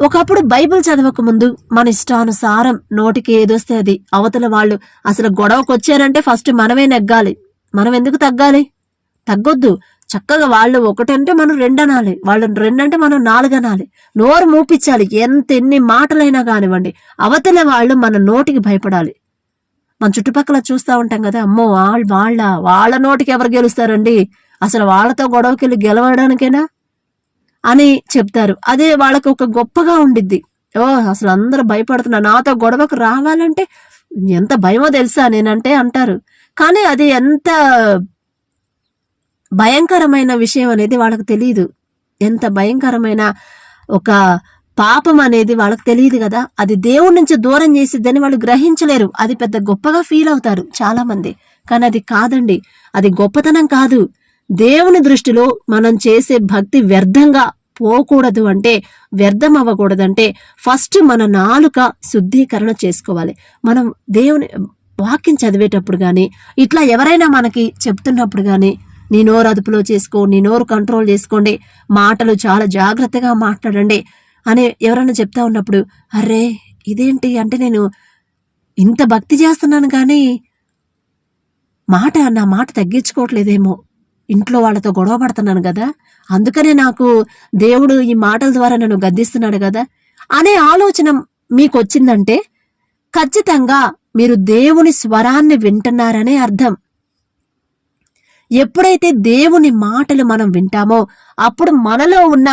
ఒకప్పుడు బైబిల్ చదవక ముందు మన ఇష్టానుసారం నోటికి ఏదొస్తే అది, అవతల వాళ్ళు అసలు గొడవకు వచ్చారంటే ఫస్ట్ మనమే నెగ్గాలి. మనం ఎందుకు తగ్గాలి? తగ్గొద్దు. చక్కగా వాళ్ళు ఒకటంటే మనం రెండనాలి, వాళ్ళు రెండంటే మనం నాలుగనాలి. నోరు మూపించాలి. ఎన్ని మాటలైనా కానివ్వండి, అవతల వాళ్ళు మన నోటికి భయపడాలి. మన చుట్టుపక్కల చూస్తూ ఉంటాం కదా, అమ్మో వాళ్ళ నోటికి ఎవరు గెలుస్తారండి, అసలు వాళ్ళతో గొడవకెళ్ళి గెలవడానికేనా అని చెప్తారు. అదే వాళ్ళకి ఒక గొప్పగా ఉండిద్ది. అసలు అందరూ భయపడుతున్నారు, నాతో గొడవకు రావాలంటే ఎంత భయమో తెలుసా నేనంటే అంటారు. కానీ అది ఎంత భయంకరమైన విషయం అనేది వాళ్ళకి తెలియదు. ఎంత భయంకరమైన ఒక పాపం అనేది వాళ్ళకి తెలియదు కదా. అది దేవుడి నుంచి దూరం చేసిద్దని వాళ్ళు గ్రహించలేరు. అది పెద్ద గొప్పగా ఫీల్ అవుతారు చాలా మంది. కానీ అది కాదండి, అది గొప్పతనం కాదు. దేవుని దృష్టిలో మనం చేసే భక్తి వ్యర్థంగా పోకూడదు అంటే, వ్యర్థం అవ్వకూడదంటే ఫస్ట్ మన నాలుక శుద్ధీకరణ చేసుకోవాలి. మనం దేవుని వాక్యం చదివేటప్పుడు కానీ, ఇట్లా ఎవరైనా మనకి చెప్తున్నప్పుడు కానీ, నీ నోరు అదుపులో చేసుకో, నీ నోరు కంట్రోల్ చేసుకోండి, మాటలు చాలా జాగ్రత్తగా మాట్లాడండి అని ఎవరైనా చెప్తా ఉన్నప్పుడు, అరే ఇదేంటి అంటే నేను ఇంత భక్తి చేస్తున్నాను కానీ నా మాట తగ్గించుకోవట్లేదేమో, ఇంట్లో వాళ్ళతో గొడవ పడుతున్నాను కదా, అందుకనే నాకు దేవుడు ఈ మాటల ద్వారా నన్ను గద్దిస్తున్నాడు కదా అనే ఆలోచన మీకు వచ్చిందంటే ఖచ్చితంగా మీరు దేవుని స్వరాన్ని వింటున్నారనే అర్థం. ఎప్పుడైతే దేవుని మాటలు మనం వింటామో అప్పుడు మనలో ఉన్న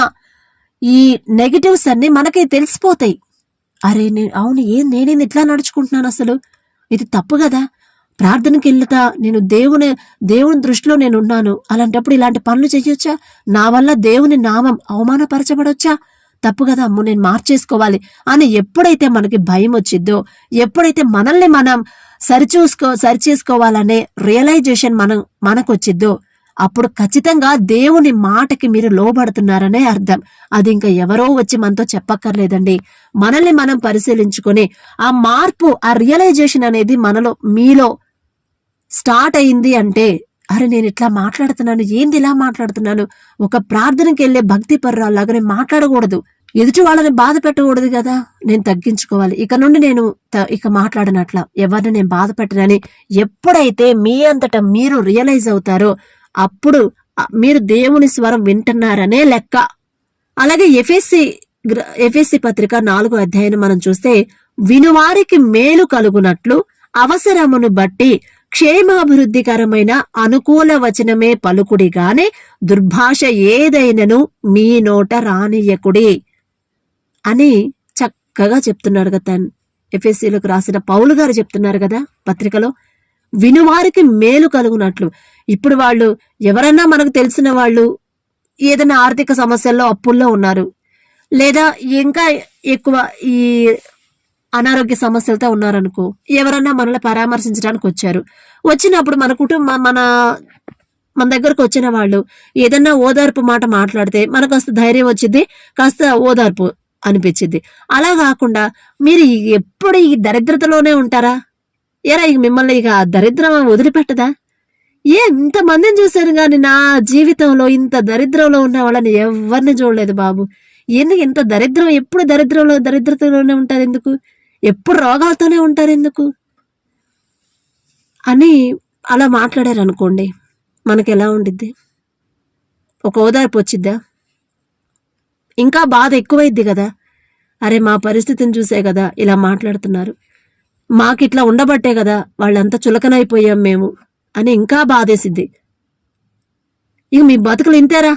ఈ నెగటివ్స్ అన్ని మనకి తెలిసిపోతాయి. అరే అవును, నేనేం ఇట్లా నడుచుకుంటున్నాను, అసలు ఇది తప్పు కదా, ప్రార్థనకి వెళ్తా, నేను దేవుని దృష్టిలో నేను ఉన్నాను, అలాంటప్పుడు ఇలాంటి పనులు చేయొచ్చా, నా వల్ల దేవుని నామం అవమానపరచబడొచ్చా, తప్పు కదా, అమ్ము నేను మార్చేసుకోవాలి అని ఎప్పుడైతే మనకి భయం వచ్చిద్దో, ఎప్పుడైతే మనల్ని మనం సరిచేసుకోవాలనే రియలైజేషన్ మనకు వచ్చిద్దో, అప్పుడు ఖచ్చితంగా దేవుని మాటకి మీరు లోబడుతున్నారనే అర్థం. అది ఇంకా ఎవరో వచ్చి మనతో చెప్పక్కర్లేదండి. మనల్ని మనం పరిశీలించుకొని ఆ మార్పు, ఆ రియలైజేషన్ అనేది మీలో స్టార్ట్ అయింది అంటే, అరే నేను ఇట్లా మాట్లాడుతున్నాను, ఏంది ఇలా మాట్లాడుతున్నాను, ఒక ప్రార్థనకి వెళ్లే భక్తి పర్రాల్లాగా నేను మాట్లాడకూడదు, ఎదుటి వాళ్ళని బాధ పెట్టకూడదు కదా, నేను తగ్గించుకోవాలి, ఇక నుండి నేను ఇక మాట్లాడినట్ల ఎవరిని నేను బాధ పెట్టనని ఎప్పుడైతే మీ అంతటా మీరు రియలైజ్ అవుతారో అప్పుడు మీరు దేవుని స్వరం వింటున్నారనే లెక్క. అలాగే ఎఫెసీ పత్రిక 4వ అధ్యాయం మనం చూస్తే, వినువారికి మేలు కలుగునట్లు అవసరమును బట్టి క్షేమాభివృద్ధికరమైన అనుకూల వచనమే పలుకుడి గాని దుర్భాష ఏదైనను మీ నోట రానియకుడి అని చక్కగా చెప్తున్నాడు కదా. ఎఫెసీలకు రాసిన పౌలు గారు చెప్తున్నారు కదా పత్రికలో, వినువారికి మేలు కలుగునట్లు. ఇప్పుడు వాళ్ళు ఎవరన్నా మనకు తెలిసిన వాళ్ళు ఏదైనా ఆర్థిక సమస్యల్లో అప్పుల్లో ఉన్నారు, లేదా ఇంకా ఎక్కువ ఈ అనారోగ్య సమస్యలతో ఉన్నారనుకో, ఎవరన్నా మనల్ని పరామర్శించడానికి వచ్చినప్పుడు మన కుటుంబం మన దగ్గరకు వచ్చిన వాళ్ళు ఏదన్నా ఓదార్పు మాట మాట్లాడితే మనకు కాస్త ధైర్యం వచ్చింది, కాస్త ఓదార్పు అనిపించింది. అలా కాకుండా మీరు ఎప్పుడు ఈ దరిద్రతలోనే ఉంటారా? ఎరా ఇక మిమ్మల్ని ఇక దరిద్రం వదిలిపెట్టదా? ఇంతమందిని చూశాను కానీ నా జీవితంలో ఇంత దరిద్రంలో ఉన్న వాళ్ళని ఎవరిని చూడలేదు బాబు. ఎందుకు ఇంత దరిద్రం, ఎప్పుడు దరిద్రతలోనే ఉంటారు ఎందుకు, ఎప్పుడు రోగాలతోనే ఉంటారు ఎందుకు అని అలా మాట్లాడారు అనుకోండి, మనకి ఎలా ఉండిద్ది? ఒక ఓదార్పు వచ్చిద్దా? ఇంకా బాధ ఎక్కువైద్ది కదా. అరే మా పరిస్థితిని చూసే కదా ఇలా మాట్లాడుతున్నారు, మాకిట్లా ఉండబట్టే కదా వాళ్ళంతా చులకనైపోయాం మేము అని ఇంకా బాధేసిద్ది. ఇక మీ బతుకులు ఇంతేరా,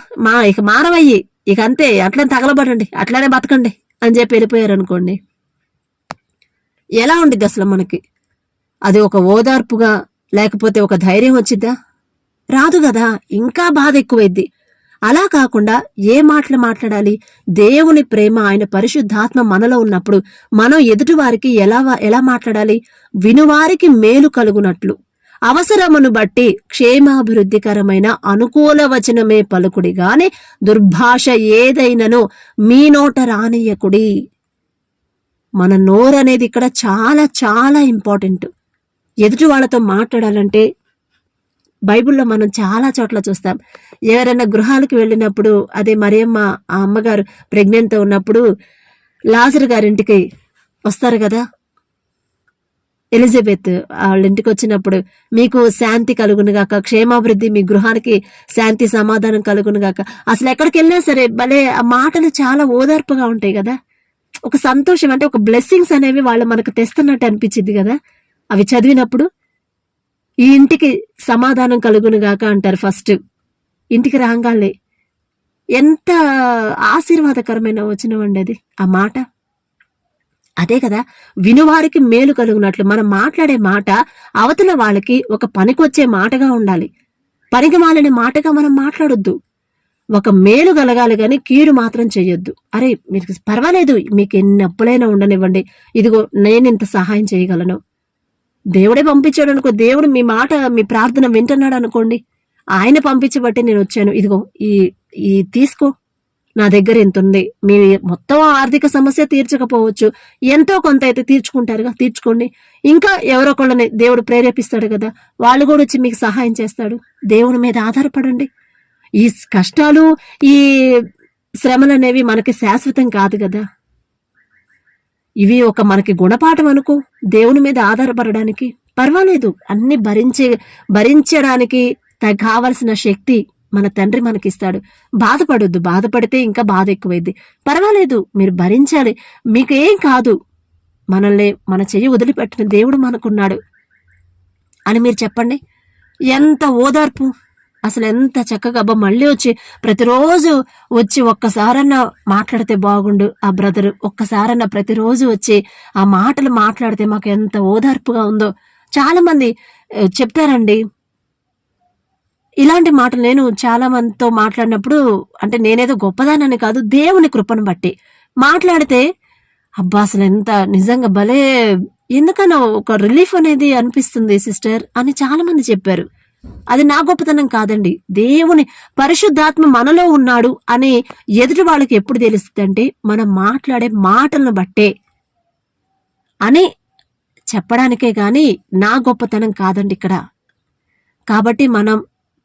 ఇక మానవయ్యి, ఇక అంతే, అట్లనే తగలబడండి, అట్లానే బతకండి అని చెప్పి వెళ్ళిపోయారు అనుకోండి, ఎలా ఉండిద్ది అసలు మనకి? అది ఒక ఓదార్పుగా లేకపోతే ఒక ధైర్యం వచ్చిద్దా? రాదు కదా, ఇంకా బాధ ఎక్కువైద్ది. అలా కాకుండా ఏ మాటలు మాట్లాడాలి? దేవుని ప్రేమ, ఆయన పరిశుద్ధాత్మ మనలో ఉన్నప్పుడు మనం ఎదుటి వారికి ఎలా మాట్లాడాలి? వినువారికి మేలు కలుగునట్లు అవసరమును బట్టి క్షేమాభివృద్ధికరమైన అనుకూల వచనమే పలుకుడి గాని దుర్భాష ఏదైనను మీ నోట రానియకుడి. మన నోరు అనేది ఇక్కడ చాలా చాలా ఇంపార్టెంట్. ఎదుటి వాళ్ళతో మాట్లాడాలంటే బైబిల్లో మనం చాలా చోట్ల చూస్తాం. ఎవరైనా గృహాలకు వెళ్ళినప్పుడు, అదే మరియమ్మ ఆ అమ్మగారు ప్రెగ్నెంట్తో ఉన్నప్పుడు లాజరు గారింటికి వస్తారు కదా, ఎలిజబెత్ వాళ్ళ ఇంటికి వచ్చినప్పుడు మీకు శాంతి కలుగునుగాక, క్షేమాభివృద్ధి, మీ గృహానికి శాంతి సమాధానం కలుగునుగాక. అసలు ఎక్కడికి వెళ్ళినా సరే భలే ఆ మాటలు చాలా ఓదార్పుగా ఉంటాయి కదా. ఒక సంతోషం, అంటే ఒక బ్లెస్సింగ్స్ అనేవి వాళ్ళు మనకు తెస్తున్నట్టు అనిపించింది కదా అవి చదివినప్పుడు. ఈ ఇంటికి సమాధానం కలుగునుగాక అంటారు ఫస్ట్. ఇంటికి రాగానే ఎంత ఆశీర్వాదకరమైన వచనం అది ఆ మాట. అదే కదా, వినువారికి మేలు కలుగునట్లు మనం మాట్లాడే మాట అవతల వాళ్ళకి ఒక పనికొచ్చే మాటగా ఉండాలి. పనికి మాలిన మాటగా మనం మాట్లాడొద్దు. ఒక మేలు కలగాలి గాని కీడు మాత్రం చెయ్యొద్దు. అరే మీకు పర్వాలేదు, మీకు ఎన్ని అప్పులైనా ఉండనివ్వండి, ఇదిగో నేను ఇంత సహాయం చేయగలను. దేవుడే పంపించాడు అనుకో, దేవుడు మీ మాట మీ ప్రార్థన వింటున్నాడు అనుకోండి, ఆయన పంపించబట్టి నేను వచ్చాను, ఇదిగో ఈ తీసుకో, నా దగ్గర ఎంత ఉంది. మీ మొత్తం ఆర్థిక సమస్య తీర్చకపోవచ్చు, ఎంతో కొంత అయితే తీర్చుకుంటారుగా, తీర్చుకోండి. ఇంకా ఎవరొకళ్ళని దేవుడు ప్రేరేపిస్తాడు కదా, వాళ్ళు కూడా వచ్చి మీకు సహాయం చేస్తాడు. దేవుని మీద ఆధారపడండి. ఈ కష్టాలు, ఈ శ్రమలు అనేవి మనకి శాశ్వతం కాదు కదా. ఇవి ఒక మనకి గుణపాఠం అనుకో, దేవుని మీద ఆధారపడడానికి. పర్వాలేదు, అన్ని భరించడానికి కావలసిన శక్తి మన తండ్రి మనకిస్తాడు. బాధపడొద్దు, బాధపడితే ఇంకా బాధ ఎక్కువైద్ది. పర్వాలేదు, మీరు భరించాలి, మీకేం కాదు, మనల్ని మన చెయ్యి వదిలిపెట్టిన దేవుడు మనకున్నాడు అని మీరు చెప్పండి. ఎంత ఓదార్పు, అసలు ఎంత చక్కగా. అబ్బా మళ్ళీ వచ్చి ప్రతిరోజు వచ్చి ఒక్కసారన్నా మాట్లాడితే బాగుండు ఆ బ్రదరు, ఒక్కసారన్నా ప్రతిరోజు వచ్చి ఆ మాటలు మాట్లాడితే మాకు ఎంత ఓదార్పుగా ఉందో. చాలా మంది చెప్తారండి ఇలాంటి మాటలు. నేను చాలా మందితో మాట్లాడినప్పుడు, అంటే నేనేదో గొప్పదానని కాదు, దేవుని కృపను బట్టి మాట్లాడితే అబ్బా అసలు ఎంత నిజంగా భలే, ఎందుకనో ఒక రిలీఫ్ అనేది అనిపిస్తుంది సిస్టర్ అని చాలా మంది చెప్పారు. అది నా గొప్పతనం కాదండి, దేవుని పరిశుద్ధాత్మ మనలో ఉన్నాడు అని ఎదుటి వాళ్ళకి ఎప్పుడు తెలుస్తుంది అంటే మనం మాట్లాడే మాటలను బట్టే అని చెప్పడానికే గాని నా గొప్పతనం కాదండి ఇక్కడ. కాబట్టి మనం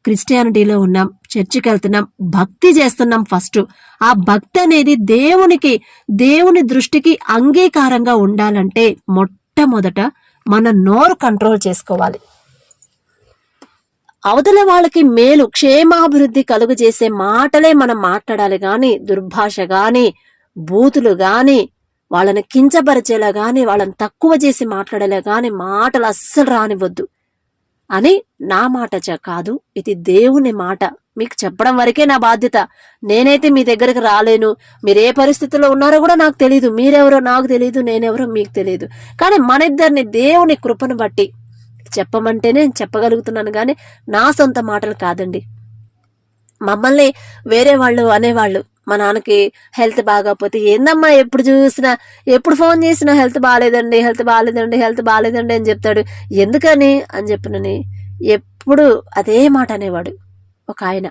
క్రిస్టియానిటీలో ఉన్నాం, చర్చికి వెళ్తున్నాం, భక్తి చేస్తున్నాం. ఫస్ట్ ఆ భక్తి అనేది దేవుని దృష్టికి అంగీకారంగా ఉండాలంటే మొట్టమొదట మన నోరు కంట్రోల్ చేసుకోవాలి. అవతల వాళ్ళకి మేలు, క్షేమాభివృద్ధి కలుగు చేసే మాటలే మనం మాట్లాడాలి గాని, దుర్భాష గాని, బూతులు గాని, వాళ్ళని కించపరిచేలా గాని, వాళ్ళని తక్కువ చేసి మాట్లాడేలా గాని మాటలు అస్సలు రానివ్వద్దు అని నా మాట కాదు, ఇది దేవుని మాట. మీకు చెప్పడం వరకే నా బాధ్యత. నేనైతే మీ దగ్గరికి రాలేను, మీరు ఏ పరిస్థితిలో ఉన్నారో కూడా నాకు తెలియదు, మీరెవరో నాకు తెలియదు, నేనెవరో మీకు తెలియదు. కానీ మన ఇద్దరిని దేవుని కృపను బట్టి చెప్పమంటేనే చెప్పగలుగుతున్నాను గాని నా సొంత మాటలు కాదండి. మమ్మల్ని వేరే వాళ్ళు అనేవాళ్ళు, మా నాన్నకి హెల్త్ బాగాపోతే ఏందమ్మా ఎప్పుడు ఫోన్ చేసినా హెల్త్ బాగాలేదండి అని చెప్తాడు. ఎందుకని అని చెప్పినని ఎప్పుడు అదే మాట అనేవాడు ఒక ఆయన.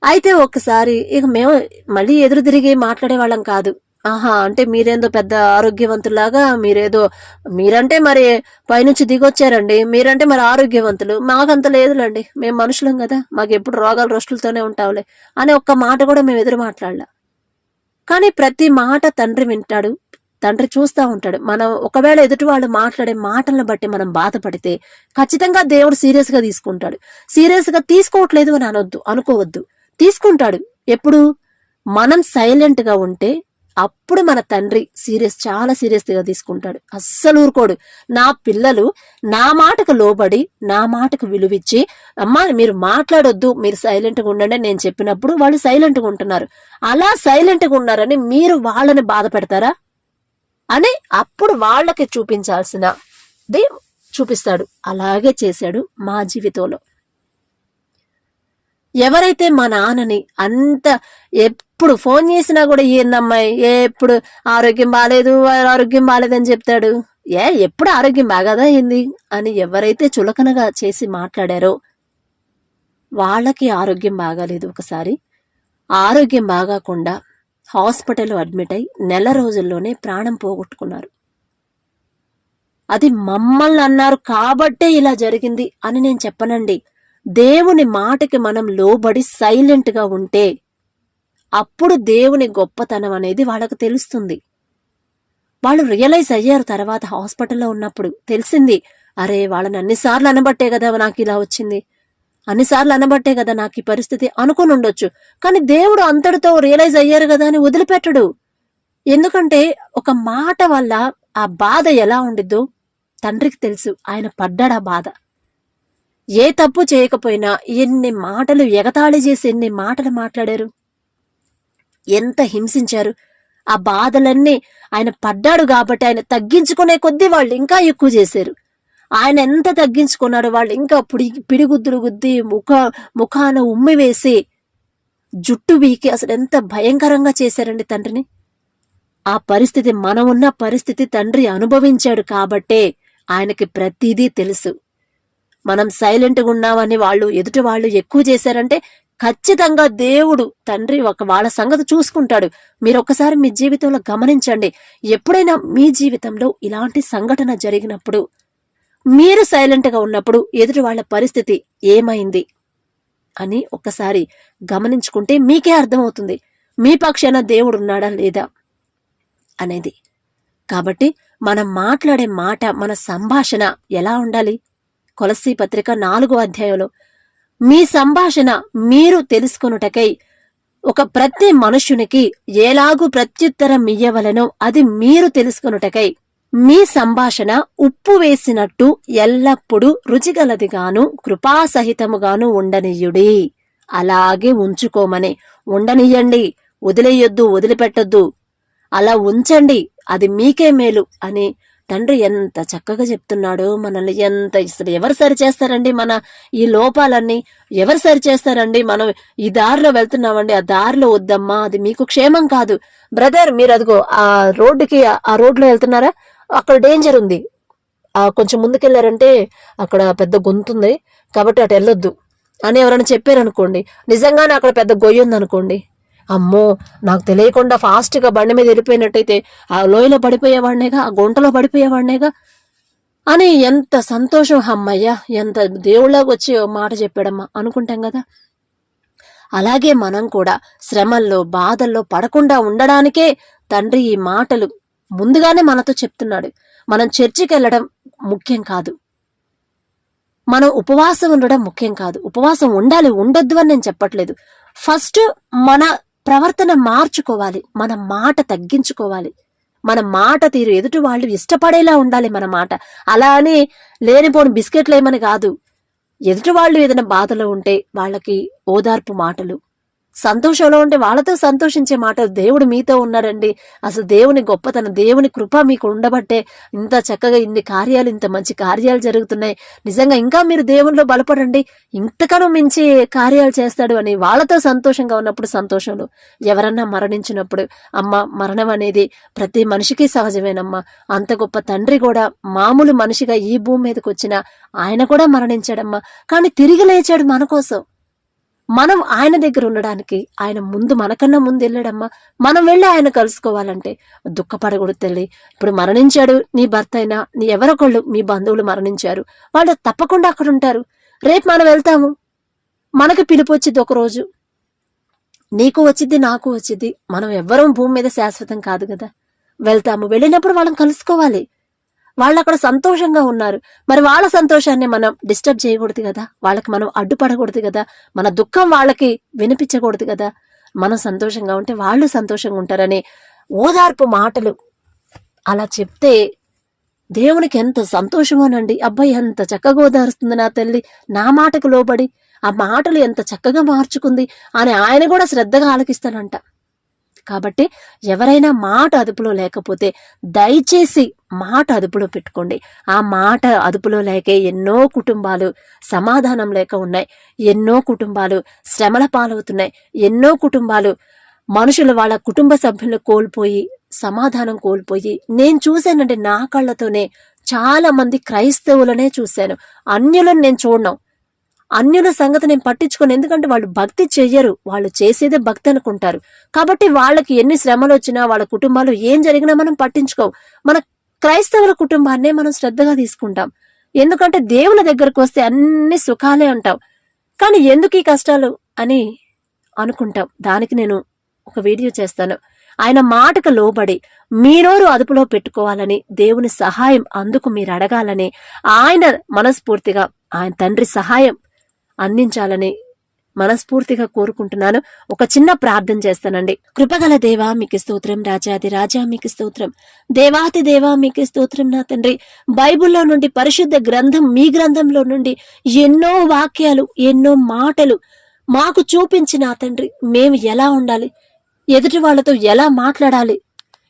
అయితే ఒక్కసారి ఇక మేము మళ్ళీ ఎదురు తిరిగి మాట్లాడే వాళ్ళం కాదు. అంటే మీరేందో పెద్ద ఆరోగ్యవంతులాగా, మీరంటే మరి పైనుంచి దిగొచ్చారండి, మీరంటే మరి ఆరోగ్యవంతులు, మాకంత లేదులండి, మేము మనుషులం కదా, మాకు ఎప్పుడు రోగాలు రొష్టులతోనే ఉంటావులే అని ఒక్క మాట కూడా మేము ఎదురు మాట్లాడలే. కానీ ప్రతి మాట తండ్రి వింటాడు, తండ్రి చూస్తూ ఉంటాడు. మనం ఒకవేళ ఎదుటి వాళ్ళు మాట్లాడే మాటలను బట్టి మనం బాధపడితే ఖచ్చితంగా దేవుడు సీరియస్ గా తీసుకుంటాడు. సీరియస్ గా తీసుకోవట్లేదు అని అనుకోవద్దు, తీసుకుంటాడు. ఎప్పుడు మనం సైలెంట్ గా ఉంటే అప్పుడు మన తండ్రి చాలా సీరియస్ గా తీసుకుంటాడు, అస్సలు ఊరుకోడు. నా పిల్లలు నా మాటకు లోబడి, నా మాటకు విలువిచ్చి, అమ్మా మీరు మాట్లాడొద్దు, మీరు సైలెంట్ గా ఉండండి నేను చెప్పినప్పుడు వాళ్ళు సైలెంట్ గా ఉంటున్నారు. అలా సైలెంట్ గా ఉన్నారని మీరు వాళ్ళని బాధ పెడతారా అని అప్పుడు వాళ్ళకి చూపించాల్సినది చూపిస్తాడు. అలాగే చేశాడు మా జీవితంలో. ఎవరైతే మా నాన్నని అంత ఎప్పుడు ఫోన్ చేసినా కూడా ఏందమ్మాయి ఎప్పుడు ఆరోగ్యం బాగాలేదని చెప్తాడు, ఎప్పుడు ఆరోగ్యం బాగాదా ఏంది అని ఎవరైతే చులకనగా చేసి మాట్లాడారో వాళ్ళకి ఆరోగ్యం బాగాలేదు. ఒకసారి ఆరోగ్యం బాగాకుండా హాస్పిటల్లో అడ్మిట్ అయి నెల రోజుల్లోనే ప్రాణం పోగొట్టుకున్నారు. అది మమ్మల్ని అన్నారు కాబట్టే ఇలా జరిగింది అని నేను చెప్పనండి. దేవుని మాటకి మనం లోబడి సైలెంట్గా ఉంటే అప్పుడు దేవుని గొప్పతనం అనేది వాళ్ళకు తెలుస్తుంది. వాళ్ళు రియలైజ్ అయ్యారు తర్వాత హాస్పిటల్లో ఉన్నప్పుడు. తెలిసింది, అరే వాళ్ళని అన్నిసార్లు అనబట్టే కదా నాకు ఇలా వచ్చింది, అన్నిసార్లు అనబట్టే కదా నాకు ఈ పరిస్థితి అనుకుని ఉండొచ్చు. కానీ దేవుడు అంతటితో రియలైజ్ అయ్యారు కదా అని వదిలిపెట్టడు. ఎందుకంటే ఒక మాట వల్ల ఆ బాధ ఎలా ఉండిద్దో తండ్రికి తెలుసు. ఆయన పడ్డాడు ఆ బాధ. ఏ తప్పు చేయకపోయినా ఎన్ని మాటలు ఎగతాళి చేసి ఎన్ని మాటలు మాట్లాడారు, ఎంత హింసించారు. ఆ బాధలన్నీ ఆయన పడ్డాడు కాబట్టి ఆయన తగ్గించుకునే కొద్దీ వాళ్ళు ఇంకా ఎక్కువ చేశారు. ఆయన ఎంత తగ్గించుకున్నాడో వాళ్ళు ఇంకా పిడిగుద్దులు గుద్ది ముఖాన ఉమ్మి వేసి జుట్టు వీకి అసలు ఎంత భయంకరంగా చేశారండి తండ్రిని. ఆ పరిస్థితి, మనం ఉన్న పరిస్థితి తండ్రి అనుభవించాడు కాబట్టే ఆయనకి ప్రతిదీ తెలుసు. మనం సైలెంట్గా ఉన్నామని ఎదుటి వాళ్ళు ఎక్కువ చేశారంటే ఖచ్చితంగా దేవుడు తండ్రి వాళ్ళ సంగతి చూసుకుంటాడు. మీరు ఒకసారి మీ జీవితంలో గమనించండి. ఎప్పుడైనా మీ జీవితంలో ఇలాంటి సంఘటన జరిగినప్పుడు మీరు సైలెంట్గా ఉన్నప్పుడు ఎదుటి వాళ్ళ పరిస్థితి ఏమైంది అని ఒక్కసారి గమనించుకుంటే మీకే అర్థమవుతుంది మీ పక్షాన దేవుడు ఉన్నాడా లేదా అనేది. కాబట్టి మనం మాట్లాడే మాట, మన సంభాషణ ఎలా ఉండాలి? కొలస్సీ పత్రిక 4వ అధ్యాయంలో మీ సంభాషణ మీరు తెలుసుకొనుటకై ప్రతి మనుష్యునికి ఎలాగూ ప్రత్యుత్తరం ఇయ్యవలెనో అది మీరు తెలుసుకొనుటకై మీ సంభాషణ ఉప్పు వేసినట్టు ఎల్లప్పుడూ రుచిగలదిగాను కృపాసహితముగాను ఉండనియ్యుడి. అలాగే ఉంచుకోమని, ఉండనియ్యండి, వదిలేయొద్దు, వదిలిపెట్టొద్దు, అలా ఉంచండి, అది మీకే మేలు అని తండ్రి ఎంత చక్కగా చెప్తున్నాడో. మనల్ని అసలు ఎవరు సరి చేస్తారండి? మన ఈ లోపాలన్నీ ఎవరు సరి చేస్తారండి? మనం ఈ దారిలో వెళ్తున్నామండి, ఆ దారిలో వద్దమ్మా, అది మీకు క్షేమం కాదు. బ్రదర్, మీరు అదిగో ఆ రోడ్లో వెళ్తున్నారా, అక్కడ డేంజర్ ఉంది, కొంచెం ముందుకెళ్లారంటే అక్కడ పెద్ద గొంతుంది కాబట్టి అటు వెళ్ళొద్దు అని ఎవరైనా చెప్పారనుకోండి, నిజంగానే అక్కడ పెద్ద గొయ్యి ఉందనుకోండి, అమ్మో నాకు తెలియకుండా ఫాస్ట్గా బండి మీద వెళ్ళిపోయినట్టయితే ఆ లోయలో పడిపోయేవాడినేగా, ఆ గుంటలో పడిపోయేవాడినేగా అని ఎంత సంతోషం, అమ్మయ్యా ఎంత దేవుళ్ళకి వచ్చి మాట చెప్పాడమ్మా అనుకుంటాం కదా. అలాగే మనం కూడా శ్రమల్లో బాధల్లో పడకుండా ఉండడానికే తండ్రి ఈ మాటలు ముందుగానే మనతో చెప్తున్నాడు. మనం చర్చికి వెళ్ళడం ముఖ్యం కాదు, మనం ఉపవాసం ఉండడం ముఖ్యం కాదు. ఉపవాసం ఉండాలి, ఉండొద్దు అని నేను చెప్పట్లేదు. ఫస్ట్ మన ప్రవర్తన మార్చుకోవాలి, మన మాట తగ్గించుకోవాలి, మన మాట తీరు ఎదుటి వాళ్ళు ఇష్టపడేలా ఉండాలి మన మాట. అలా అని లేనిపోని బిస్కెట్లు ఏమని కాదు. ఎదుటి వాళ్ళు ఏదైనా బాధలో ఉంటే వాళ్ళకి ఓదార్పు మాటలు, సంతోషంలో ఉంటే వాళ్ళతో సంతోషించే మాటలు. దేవుడు మీతో ఉన్నాడండి. అసలు దేవుని గొప్పతనం, దేవుని కృప మీకు ఉండబట్టే ఇంత చక్కగా ఇన్ని కార్యాలు, ఇంత మంచి కార్యాలు జరుగుతున్నాయి. నిజంగా ఇంకా మీరు దేవునిలో బలపడండి, ఇంతకనూ మించి కార్యాలు చేస్తాడు అని వాళ్ళతో సంతోషంగా ఉన్నప్పుడు సంతోషంలో. ఎవరన్నా మరణించినప్పుడు, అమ్మ మరణం అనేది ప్రతి మనిషికి సహజమేనమ్మా. అంత గొప్ప తండ్రి కూడా మామూలు మనిషిగా ఈ భూమి మీదకి వచ్చిన ఆయన కూడా మరణించాడమ్మా, కానీ తిరిగి లేచాడు మన కోసం. మనం ఆయన దగ్గర ఉండడానికి ఆయన మనకన్నా ముందు వెళ్ళాడమ్మా. మనం వెళ్ళి ఆయన కలుసుకోవాలంటే దుఃఖపడకూడదు తల్లి. ఇప్పుడు మరణించాడు నీ భర్త అయినా, నీ ఎవరొకళ్ళు మీ బంధువులు మరణించారు, వాళ్ళు తప్పకుండా అక్కడ ఉంటారు. రేపు మనం వెళ్తాము, మనకి పిలుపు వచ్చింది ఒకరోజు, నీకు వచ్చింది నాకు వచ్చింది. మనం ఎవ్వరం భూమి మీద శాశ్వతం కాదు కదా. వెళ్తాము, వెళ్ళినప్పుడు వాళ్ళని కలుసుకోవాలి. వాళ్ళు అక్కడ సంతోషంగా ఉన్నారు, మరి వాళ్ళ సంతోషాన్ని మనం డిస్టర్బ్ చేయకూడదు కదా, వాళ్ళకి మనం అడ్డుపడకూడదు కదా, మన దుఃఖం వాళ్ళకి వినిపించకూడదు కదా. మనం సంతోషంగా ఉంటే వాళ్ళు సంతోషంగా ఉంటారని ఓదార్పు మాటలు అలా చెప్తే దేవునికి ఎంత సంతోషమోనండి. అబ్బాయి ఎంత చక్కగా ఓదారుస్తుంది నా తల్లి, నా మాటకు లోబడి ఆ మాటలు ఎంత చక్కగా మార్చుకుంది అని ఆయన కూడా శ్రద్ధగా ఆలకిస్తాడంట. కాబట్టి ఎవరైనా మాట అదుపులో లేకపోతే దయచేసి మాట అదుపులో పెట్టుకోండి. ఆ మాట అదుపులో లేకే ఎన్నో కుటుంబాలు సమాధానం లేక ఉన్నాయి, ఎన్నో కుటుంబాలు శ్రమల పాలవుతున్నాయి, ఎన్నో కుటుంబాలు మనుషులు వాళ్ళ కుటుంబ సభ్యులను కోల్పోయి సమాధానం కోల్పోయి, నేను చూశానండి నా కళ్ళతోనే చాలా మంది క్రైస్తవులనే చూశాను. అన్యులను నేను చూడను. అన్యుల సంగతి నేను పట్టించుకోను. ఎందుకంటే వాళ్ళు భక్తి చెయ్యరు, వాళ్ళు చేసేదే భక్తి అనుకుంటారు. కాబట్టి వాళ్ళకి ఎన్ని శ్రమలు వచ్చినా, వాళ్ళ కుటుంబాలు ఏం జరిగినా మనం పట్టించుకోం. మన క్రైస్తవుల కుటుంబాన్నే మనం శ్రద్ధగా తీసుకుంటాం. ఎందుకంటే దేవుని దగ్గరకు వస్తే అన్ని సుఖాలే అంటాం. కానీ ఎందుకు ఈ కష్టాలు అని అనుకుంటాం. దానికి నేను ఒక వీడియో చేస్తాను. ఆయన మాటకు లోబడి మీ నోరు అదుపులో పెట్టుకోవాలని, దేవుని సహాయం అందుకు మీరు అడగాలని, ఆయన మనస్ఫూర్తిగా ఆయన తండ్రి సహాయం అందించాలని మనస్ఫూర్తిగా కోరుకుంటున్నాను. ఒక చిన్న ప్రార్థన చేస్తానండి. కృపగల దేవా మీకు స్తోత్రం, రాజాది రాజా మీకు స్తోత్రం, దేవాతి దేవా మీకు స్తోత్రం. నా తండ్రి, బైబిల్లో నుండి, పరిశుద్ధ గ్రంథం మీ గ్రంథంలో నుండి ఎన్నో వాక్యాలు, ఎన్నో మాటలు మాకు చూపించిన తండ్రి, మేము ఎలా ఉండాలి, ఎదుటి వాళ్ళతో ఎలా మాట్లాడాలి,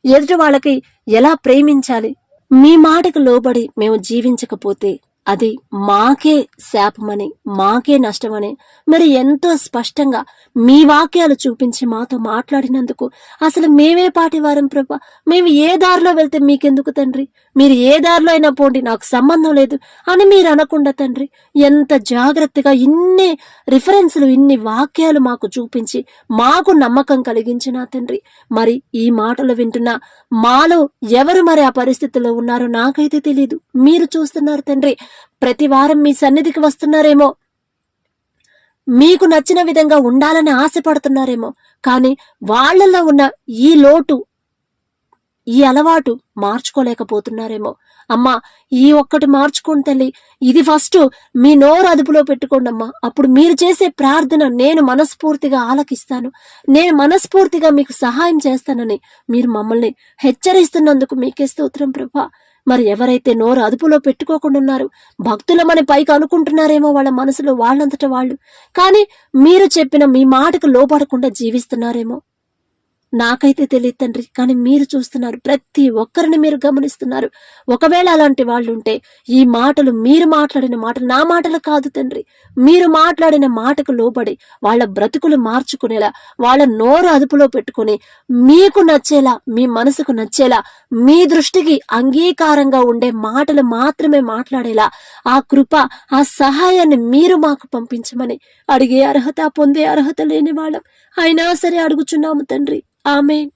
ఎదుటి వాళ్ళకి ఎలా ప్రేమించాలి, మీ మాటకు లోబడి మేము జీవించకపోతే అది మాకే శాపమని, మాకే నష్టమని మరి ఎంతో స్పష్టంగా మీ వాక్యాలు చూపించి మాతో మాట్లాడినందుకు అసలు మేమే పాటి వారం ప్రభా. మేము ఏ దారిలో వెళ్తే మీకెందుకు తండ్రి, మీరు ఏ దారిలో అయినా పోండి, నాకు సంబంధం లేదు అని మీరు అనకుండా తండ్రి, ఎంత జాగ్రత్తగా ఇన్ని రిఫరెన్స్లు, ఇన్ని వాక్యాలు మాకు చూపించి మాకు నమ్మకం కలిగించిన తండ్రి. మరి ఈ మాటలు వింటున్న మాలో ఎవరు మరి ఆ పరిస్థితిలో ఉన్నారో నాకైతే తెలీదు, మీరు చూస్తున్నారు తండ్రి. ప్రతి వారం మీ సన్నిధికి వస్తున్నారేమో, మీకు నచ్చిన విధంగా ఉండాలని ఆశపడుతున్నారేమో, కానీ వాళ్ళల్లో ఉన్న ఈ లోటు, ఈ అలవాటు మార్చుకోలేకపోతున్నారేమో. అమ్మా, ఈ ఒక్కటి మార్చుకోండి తల్లి. ఇది ఫస్ట్ మీ నోరు అదుపులో పెట్టుకోండి అమ్మా. అప్పుడు మీరు చేసే ప్రార్థన నేను మనస్ఫూర్తిగా ఆలకిస్తాను, నేను మనస్ఫూర్తిగా మీకు సహాయం చేస్తానని మీరు మమ్మల్ని హెచ్చరిస్తున్నందుకు మీకే స్తోత్రం ప్రభా. మరి ఎవరైతే నోరు అదుపులో పెట్టుకోకుండా ఉన్నారు, భక్తులమని పైకి అనుకుంటున్నారేమో వాళ్ళ మనసులో వాళ్ళంతట వాళ్ళు, కానీ మీరు చెప్పిన మీ మాటకు లోపడకుండా జీవిస్తున్నారేమో, నాకైతే తెలియదు తండ్రి. కానీ మీరు చూస్తున్నారు, ప్రతి ఒక్కరిని మీరు గమనిస్తున్నారు. ఒకవేళ అలాంటి వాళ్ళు ఉంటే ఈ మాటలు, మీరు మాట్లాడిన మాటలు నా మాటలు కాదు తండ్రి, మీరు మాట్లాడిన మాటకు లోబడి వాళ్ళ బ్రతుకులు మార్చుకునేలా, వాళ్ళ నోరు అదుపులో పెట్టుకుని మీకు నచ్చేలా, మీ మనసుకు నచ్చేలా, మీ దృష్టికి అంగీకారంగా ఉండే మాటలు మాత్రమే మాట్లాడేలా ఆ కృప, ఆ సహాయాన్ని మీరు మాకు పంపించమని అడిగే అర్హత, పొందే అర్హత లేని వాళ్ళం అయినా సరే అడుగుచున్నాము తండ్రి. ఆమేన్.